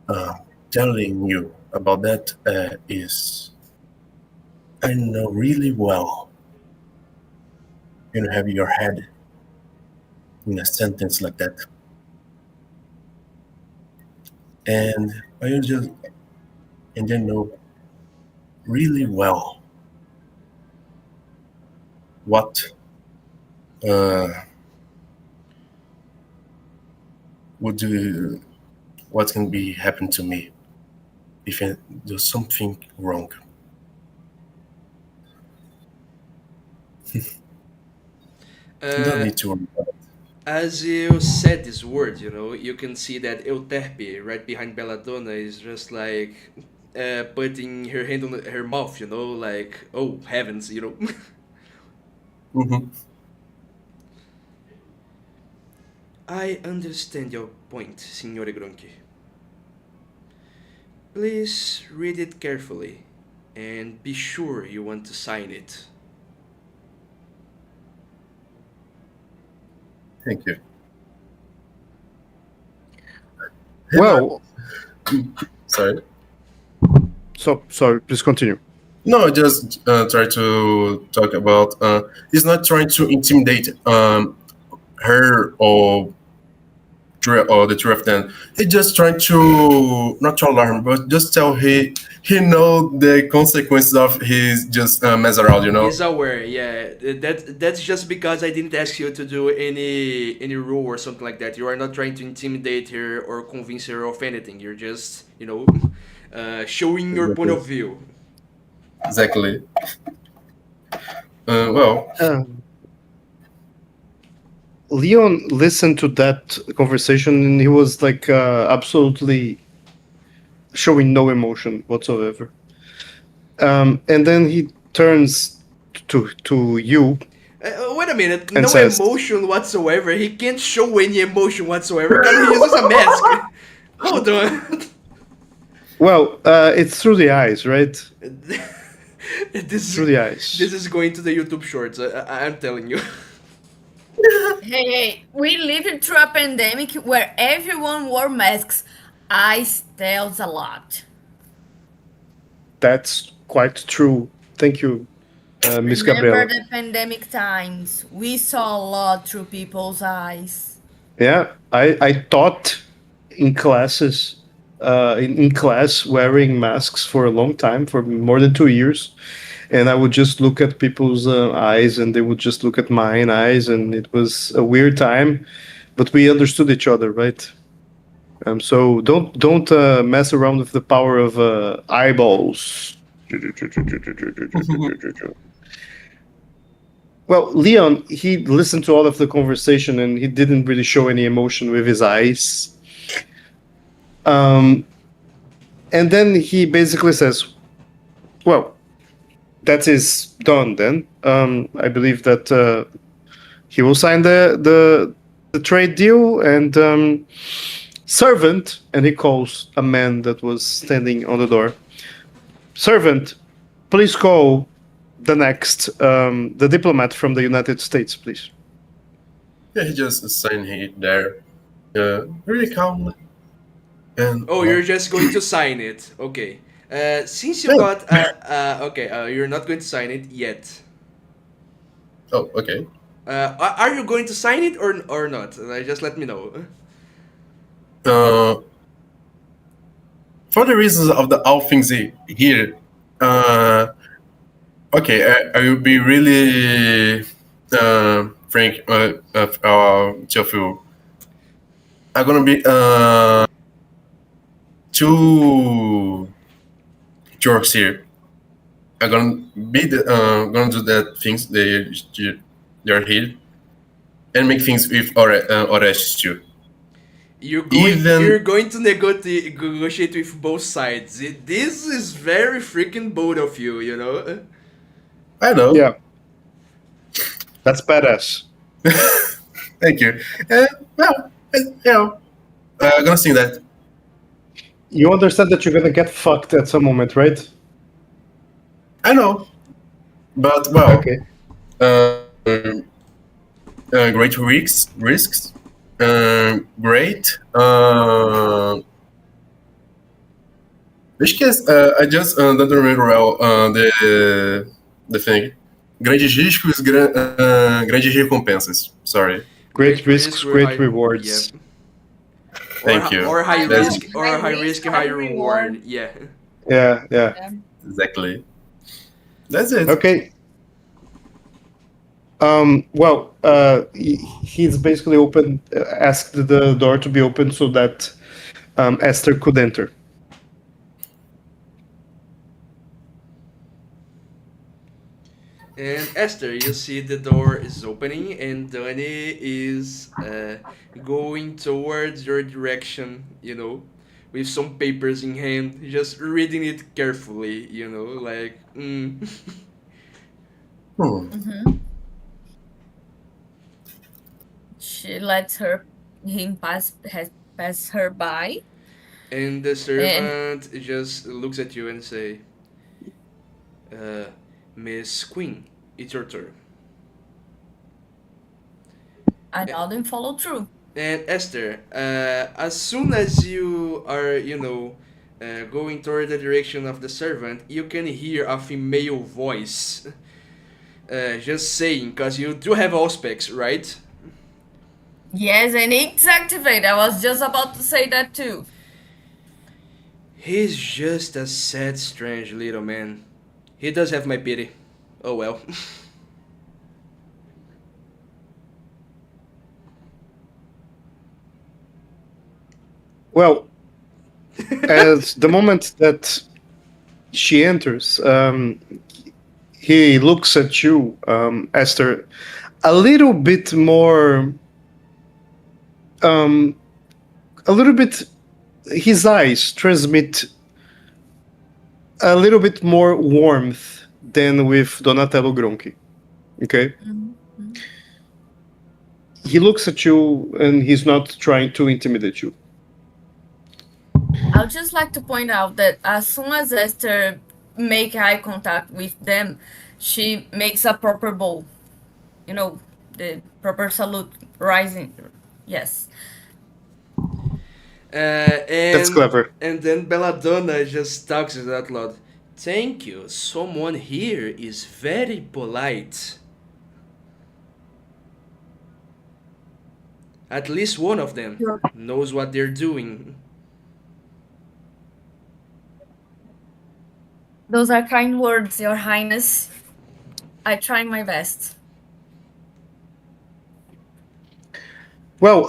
uh, telling you about that is I know really well you don't have your head in a sentence like that. And I just and then know really well what uh, would do what can be happen to me if I do something wrong. You don't Uh, need to. as you said this word, you can see that Euterpe right behind Belladonna is just like putting her hand on her mouth, like, oh heavens. Mhm. I understand your point, Signore Gronchi. Please read it carefully and be sure you want to sign it. Thank you. Hey, Well, sorry. so sorry, please continue. No, just try to talk about. He's not trying to intimidate her or the two of them. He's just trying to not to alarm, but just tell he know the consequences of his just mess around. You He's know. aware, yeah. That's just because I didn't ask you to do any rule or something like that. You are not trying to intimidate her or convince her of anything. You're just, showing your point Exactly. of view. Exactly. Well, Uh, Leon listened to that conversation and he was like absolutely showing no emotion whatsoever. And then he turns to you Wait a minute, and no says, emotion whatsoever. He can't show any emotion whatsoever because he uses a mask. Hold on. "Well, it's through the eyes, right? It's this through the this eyes." is going to the YouTube Shorts. I'm telling you. Hey, hey, we lived through a pandemic where everyone wore masks. Ice tells a lot. That's quite true. Thank you, Miss Remember Gabriela. the pandemic times? We saw a lot through people's eyes. Yeah, I taught in classes, in class wearing masks for a long time, for more than 2 years, and I would just look at people's eyes, and they would just look at mine eyes, and it was a weird time, but we understood each other, right? So don't mess around with the power of eyeballs. Well, Leon, he listened to all of the conversation and he didn't really show any emotion with his eyes. Um, and then he basically says, "Well, that is done. Then I believe that he will sign the trade deal and servant." And he calls a man that was standing on the door. "Servant, please call the next the diplomat from the United States, please." yeah, he just signed it there, really calmly, and Oh, you're well, just going to sign it. Okay. Since you yeah. got okay, you're not going to sign it yet. Oh, okay. Are you going to sign it or not? Just let me know. Uh, for the reasons of the all things here, Uh, okay, I will be really frank to you. I'm gonna be two jerks here. I'm gonna do that things they're here and make things with Orestes too. You're Even going to negotiate with both sides. This is very freaking bold of you, you know. I know. Yeah, that's badass. Thank you. Well, I'm gonna sing that. You understand that you're gonna get fucked at some moment, right? I know, but well, Okay. great risks. Great. Acho que I just don't remember well the thing. Grandes riscos, grandes recompensas. Sorry. Great Great risks, risk or great high, yeah, rewards. Thank you. or high I That's know. risk High or high risk, risk, high high reward. reward. Yeah. Yeah, yeah. Yeah. exactly. That's it. Okay. Well, he's basically asked the door to be open so that Esther could enter. And Esther, you see the door is opening, and Donnie is going towards your direction, you know, with some papers in hand, just reading it carefully, you know, like, Hmm. Hmm. She lets him pass her by, And the and servant just looks at you and say, uh, Miss Queen, it's your turn. I A- nod and follow through. And Esther, as soon as you are, you know, going toward the direction of the servant, you can hear a female voice just saying, because you do have Auspex, right? Yes, and it's activated. I was just about to say that too. He's just a sad, strange little man. He does have my pity. Oh well. Well, as the moment that she enters, he looks at you, Esther, a little bit more, um, a little bit. His eyes transmit a little bit more warmth than with Donatello Gronchi. Okay, Mhm. he looks at you and he's not trying to intimidate you. I would just like to point out that as soon as Esther make eye contact with them, she makes a proper bow. You know, the proper salute rising. Yes. Uh, That's and clever. and then Belladonna just talks it out loud. Thank you. Someone here is very polite. At least one of them Sure. knows what they're doing. Those are kind words, Your Highness. I try my best. Well,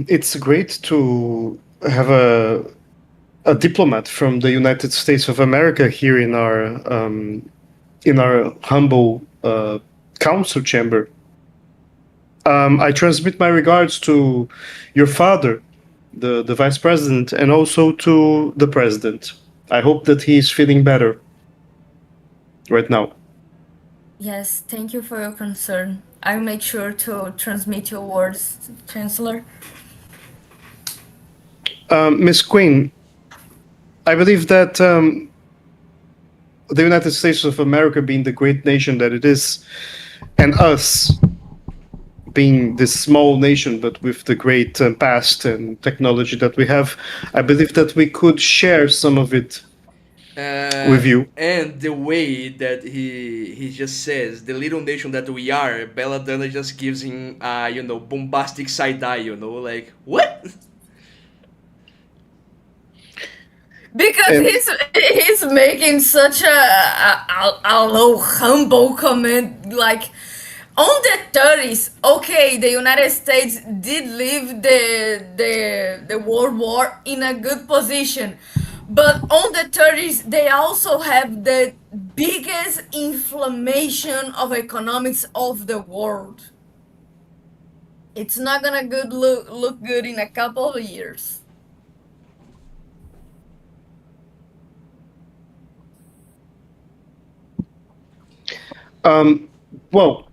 it's great to have a diplomat from the United States of America here in our humble council chamber. I transmit my regards to your father, the vice president, and also to the president. I hope that he is feeling better right now. Yes, thank you for your concern. I'll make sure to transmit your words, Chancellor. Miss Queen, I believe that the United States of America, being the great nation that it is, and us being this small nation, but with the great past and technology that we have, I believe that we could share some of it with you. And the way that he just says the little nation that we are, Belladonna just gives him you know, bombastic side eye, you know, like what? Because And he's making such a low humble comment, like on the 30s. Okay, the United States did leave the World War in a good position, but on the 30s they also have the biggest inflammation of economics of the world. It's not gonna look good in a couple of years. um, well,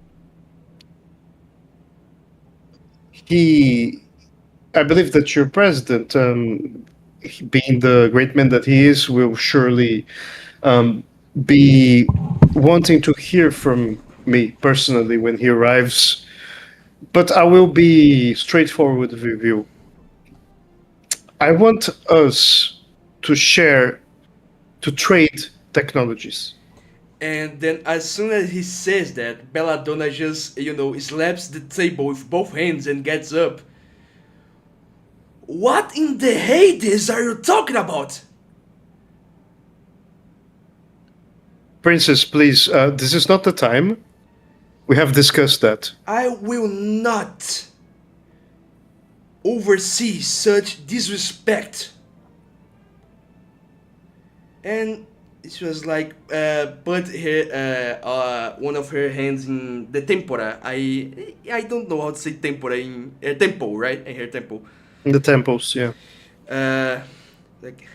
he, I believe that your president, being the great man that he is, will surely um, be wanting to hear from me personally when he arrives. But I will be straightforward with you. I want us to share, to trade technologies. And then as soon as he says that, Belladonna just, slaps the table with both hands and gets up. What in the Hades are you talking about? Princess, please, this is not the time. We have discussed that. I will not oversee such disrespect. And she was like, put her one of her hands in the tempora. I don't know how to say tempora in her temple, right? In her temple. In the temples, yeah. Uh, like,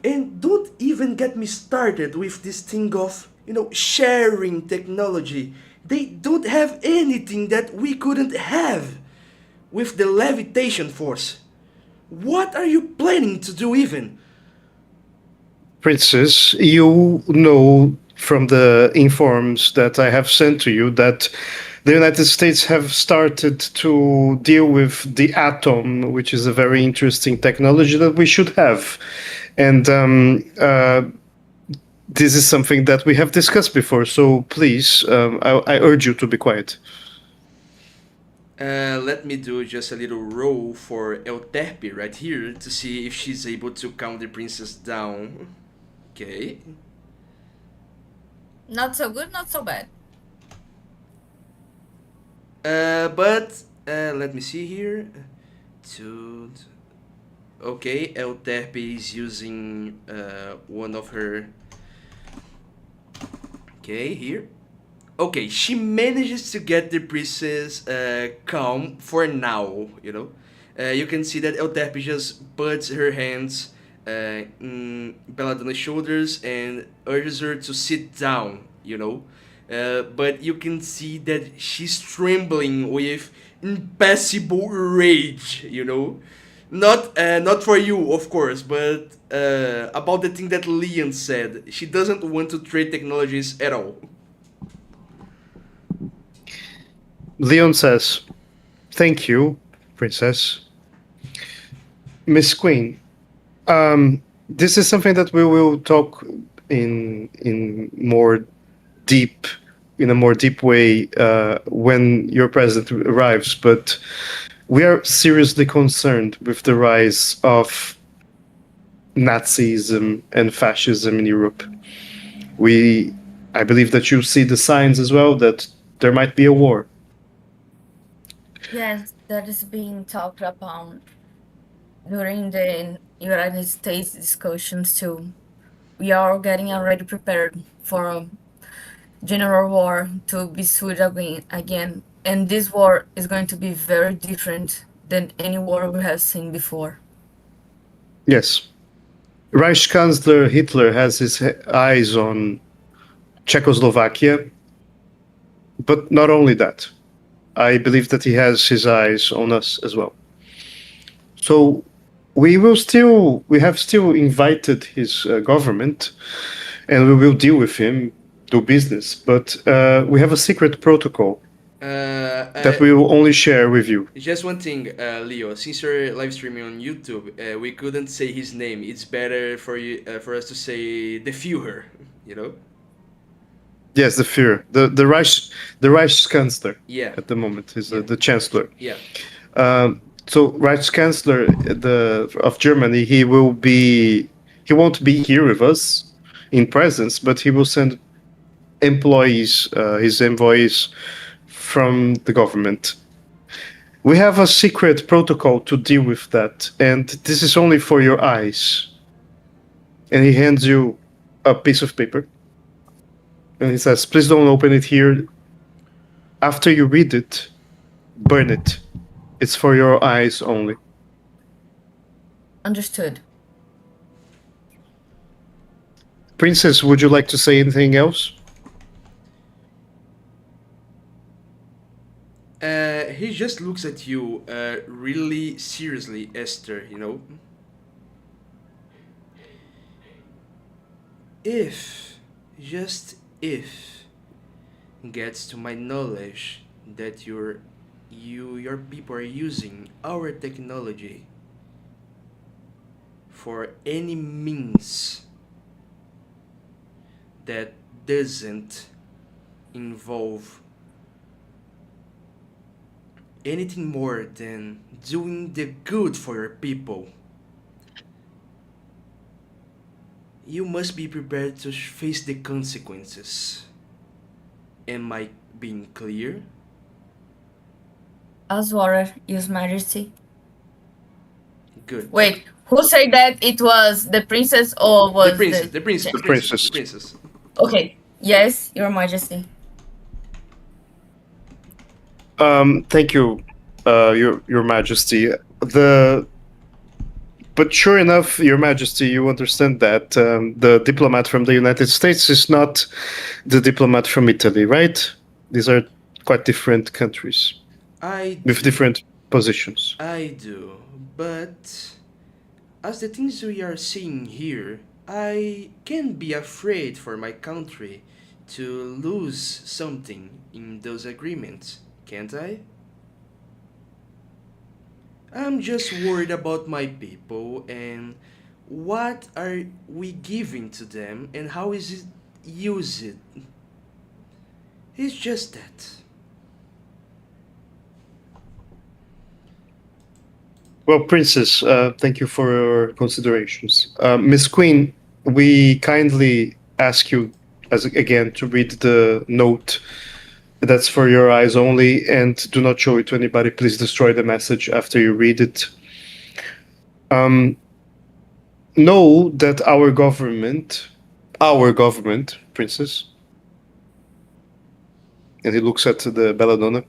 and don't even get me started with this thing of sharing technology. They don't have anything that we couldn't have with the levitation force. What are you planning to do even? Princess, you know from the informs that I have sent to you that the United States have started to deal with the atom, which is a very interesting technology that we should have. And this is something that we have discussed before. So please, I urge you to be quiet. Let me do just a little roll for Euterpe right here to see if she's able to count the princess down. Okay. Not so good, not so bad. But let me see here. Two. Okay, Euterpe is using one of her. Okay, here. Okay, she manages to get the princess calm for now. You can see that Euterpe just puts her hands in Belladonna's shoulders and urges her to sit down. But you can see that she's trembling with impassible rage. Not for you, of course, but about the thing that Leon said. She doesn't want to trade technologies at all. Leon says, "Thank you, Princess." Miss Queen, this is something that we will talk in more deep, in a more deep way when your president arrives. But we are seriously concerned with the rise of Nazism and fascism in Europe. I believe that you see the signs as well that there might be a war. Yes, that is being talked about during the United States discussions too. We are getting already prepared for a general war to be switched again. And this war is going to be very different than any war we have seen before. Yes. Reichskanzler Hitler has his eyes on Czechoslovakia, but not only that. I believe that he has his eyes on us as well. So we have still invited his government, and we will deal with him, do business. But we have a secret protocol that we will only share with you. Just one thing, Leo. Since you're live streaming on YouTube, we couldn't say his name. It's better for us to say the Führer. Yes, the Führer, the Reichskanzler. Yeah. At the moment is the Chancellor. Yeah. So Reichskanzler of Germany, he will be He won't be here with us in presence, but he will send employees, his envoys from the government. We have a secret protocol to deal with that, and this is only for your eyes. And he hands you a piece of paper. And he says, please don't open it here. After you read it, burn it. It's for your eyes only. Understood. Princess, would you like to say anything else? He just looks at you really seriously, Esther, you know. If, just if, gets to my knowledge that your people are using our technology for any means that doesn't involve anything more than doing the good for your people, you must be prepared to face the consequences. Am I being clear? Aswarer, Your Majesty. Good. Wait, who said that? It was the princess or was The princess, the princess, the The princess, princess. the princess. Okay. Yes, Your Majesty. Thank you, your Majesty. But sure enough, Your Majesty, you understand that the diplomat from the United States is not the diplomat from Italy, right? These are quite different countries with different positions. I do, but as the things we are seeing here, I can be afraid for my country to lose something in those agreements, can't I? I'm just worried about my people and what are we giving to them and how is it used. It's just that. Well, Princess, thank you for your considerations. Miss Queen, we kindly ask you, again, to read the note. That's for your eyes only, and do not show it to anybody. Please destroy the message after you read it. Know that our government, Princess, and he looks at the Belladonna,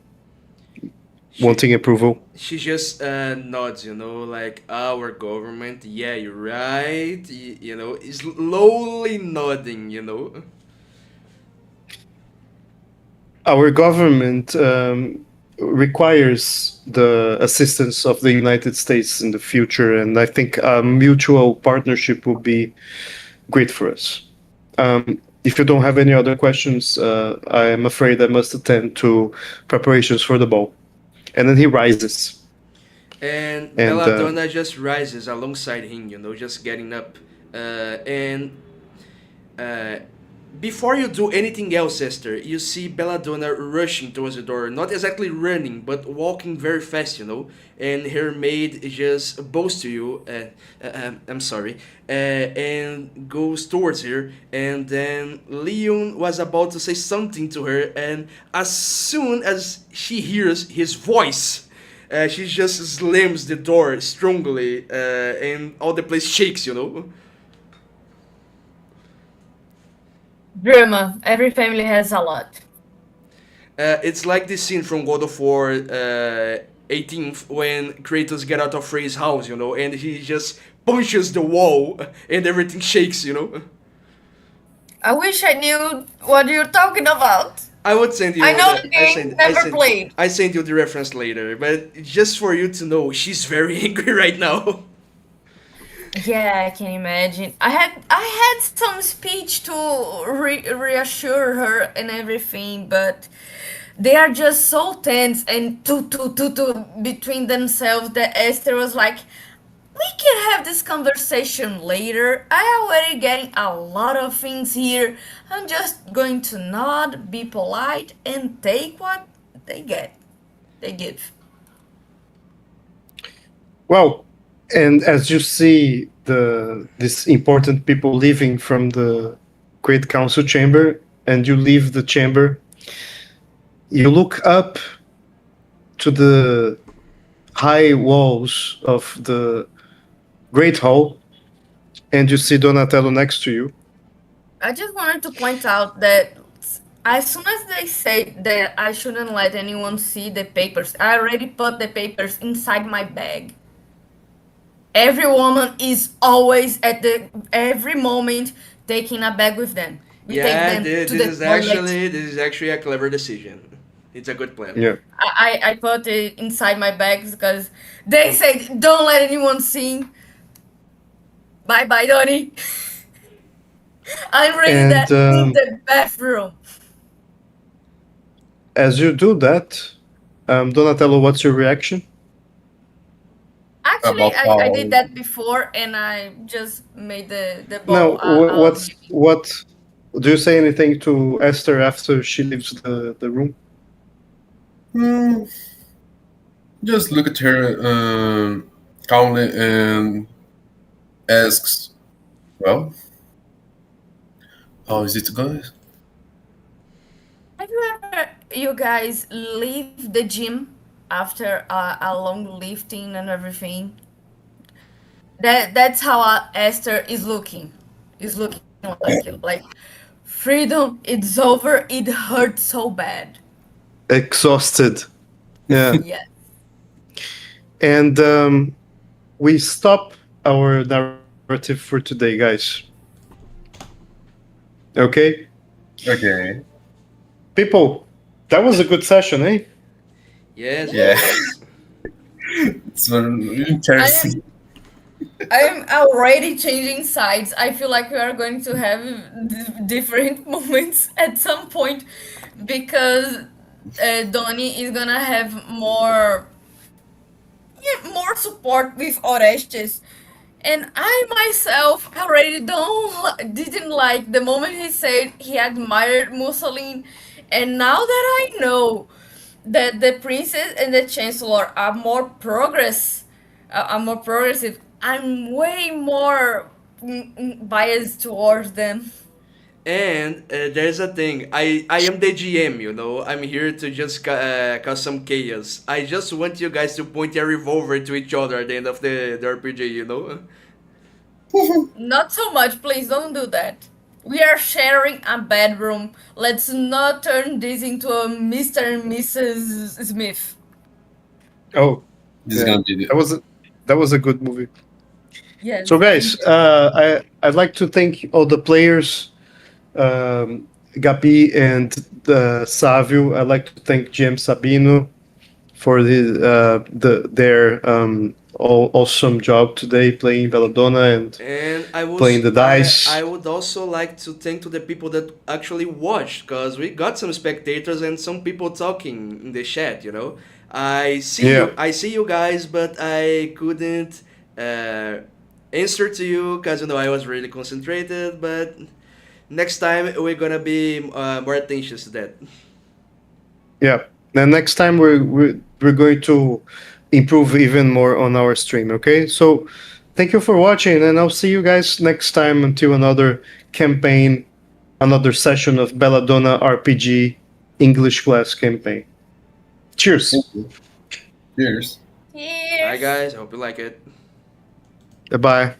wanting approval. She just nods, you know, like our government. Yeah, you're right. You know, slowly nodding, you know. Our government requires the assistance of the United States in the future, and I think a mutual partnership will be great for us. If you don't have any other questions, I am afraid I must attend to preparations for the ball. And then he rises. And Belladonna just rises alongside him, you know, just getting up. And before you do anything else, Esther, you see Belladonna rushing towards the door, not exactly running, but walking very fast, you know. And her maid just bows to you, I'm sorry, and goes towards her. And then Leon was about to say something to her, and as soon as she hears his voice, she just slams the door strongly, and all the place shakes, you know. Drama. Every family has a lot. It's like this scene from God of War 18th when Kratos get out of Frey's house, you know, and he just punches the wall and everything shakes, you know. I wish I knew what you're talking about. I would send you. I know the game, never played. I sent you the reference later, but just for you to know, she's very angry right now. Yeah, I can imagine. I had some speech to reassure her and everything, but they are just so tense and to between themselves that Esther was like, "We can have this conversation later. I already getting a lot of things here. I'm just going to nod, be polite, and take what they get. They give." Well, And as you see these important people leaving from the Great Council chamber, and you leave the chamber, you look up to the high walls of the Great Hall, and you see Donatello next to you. I just wanted to point out that as soon as they say that I shouldn't let anyone see the papers, I already put the papers inside my bag. Every woman is always at the every moment taking a bag with them. We take Yeah, them to this the is toilet. actually a clever decision. It's a good plan. Yeah. I put it inside my bags because they say don't let anyone see. Bye bye, Donnie. I'm reading And that in the bathroom. as you do that, Donatello, what's your reaction? Actually, About I did how that before and I just made the Now, ball out of me. what do you say anything to Esther after she leaves the room? hmm, just look at her calmly and asks, "Well, how is it going?" Have you ever, you guys, leave the gym after a long lifting and everything? That's how Esther is looking like you. Like freedom, it's over. It hurts so bad. Exhausted. Yeah. Yeah. And we stop our narrative for today, guys. Okay? Okay. People, that was a good session, eh? Yes, it Yeah, Yes. was. it's very I interesting. I'm already changing sides. I feel like we are going to have different moments at some point because Donnie is gonna have more, yeah, more support with Orestes. And I myself already didn't like the moment he said he admired Mussolini, and now that I know that the princess and the chancellor are more progressive, I'm way more biased towards them. And there's a thing. I am the GM, you know. I'm here to just cause some chaos. I just want you guys to point a revolver to each other at the end of the RPG, you know. Not so much, please don't do that. We are sharing a bedroom. Let's not turn this into a Mr. and Mrs. Smith. Oh, This is yeah. gonna be the That was a good movie. So, Yes, guys, indeed. I'd like to thank all the players, Gabi and Savio. I'd like to thank James Sabino for their awesome job today playing Belladonna and And playing the I dice. would also like to thank to the people that actually watched, cause we got some spectators and some people talking in the chat. You know, Yeah, I see you guys, but I couldn't uh, answer to you, cause you know I was really concentrated. But next time we're gonna be more attention to that. yeah. And next time we're going to improve even more on our stream. Okay, so thank you for watching, and I'll see you guys next time until another campaign, another session of Belladonna RPG English class campaign. thank Cheers. you. Cheers. Bye Cheers. guys, I hope you like it. Bye.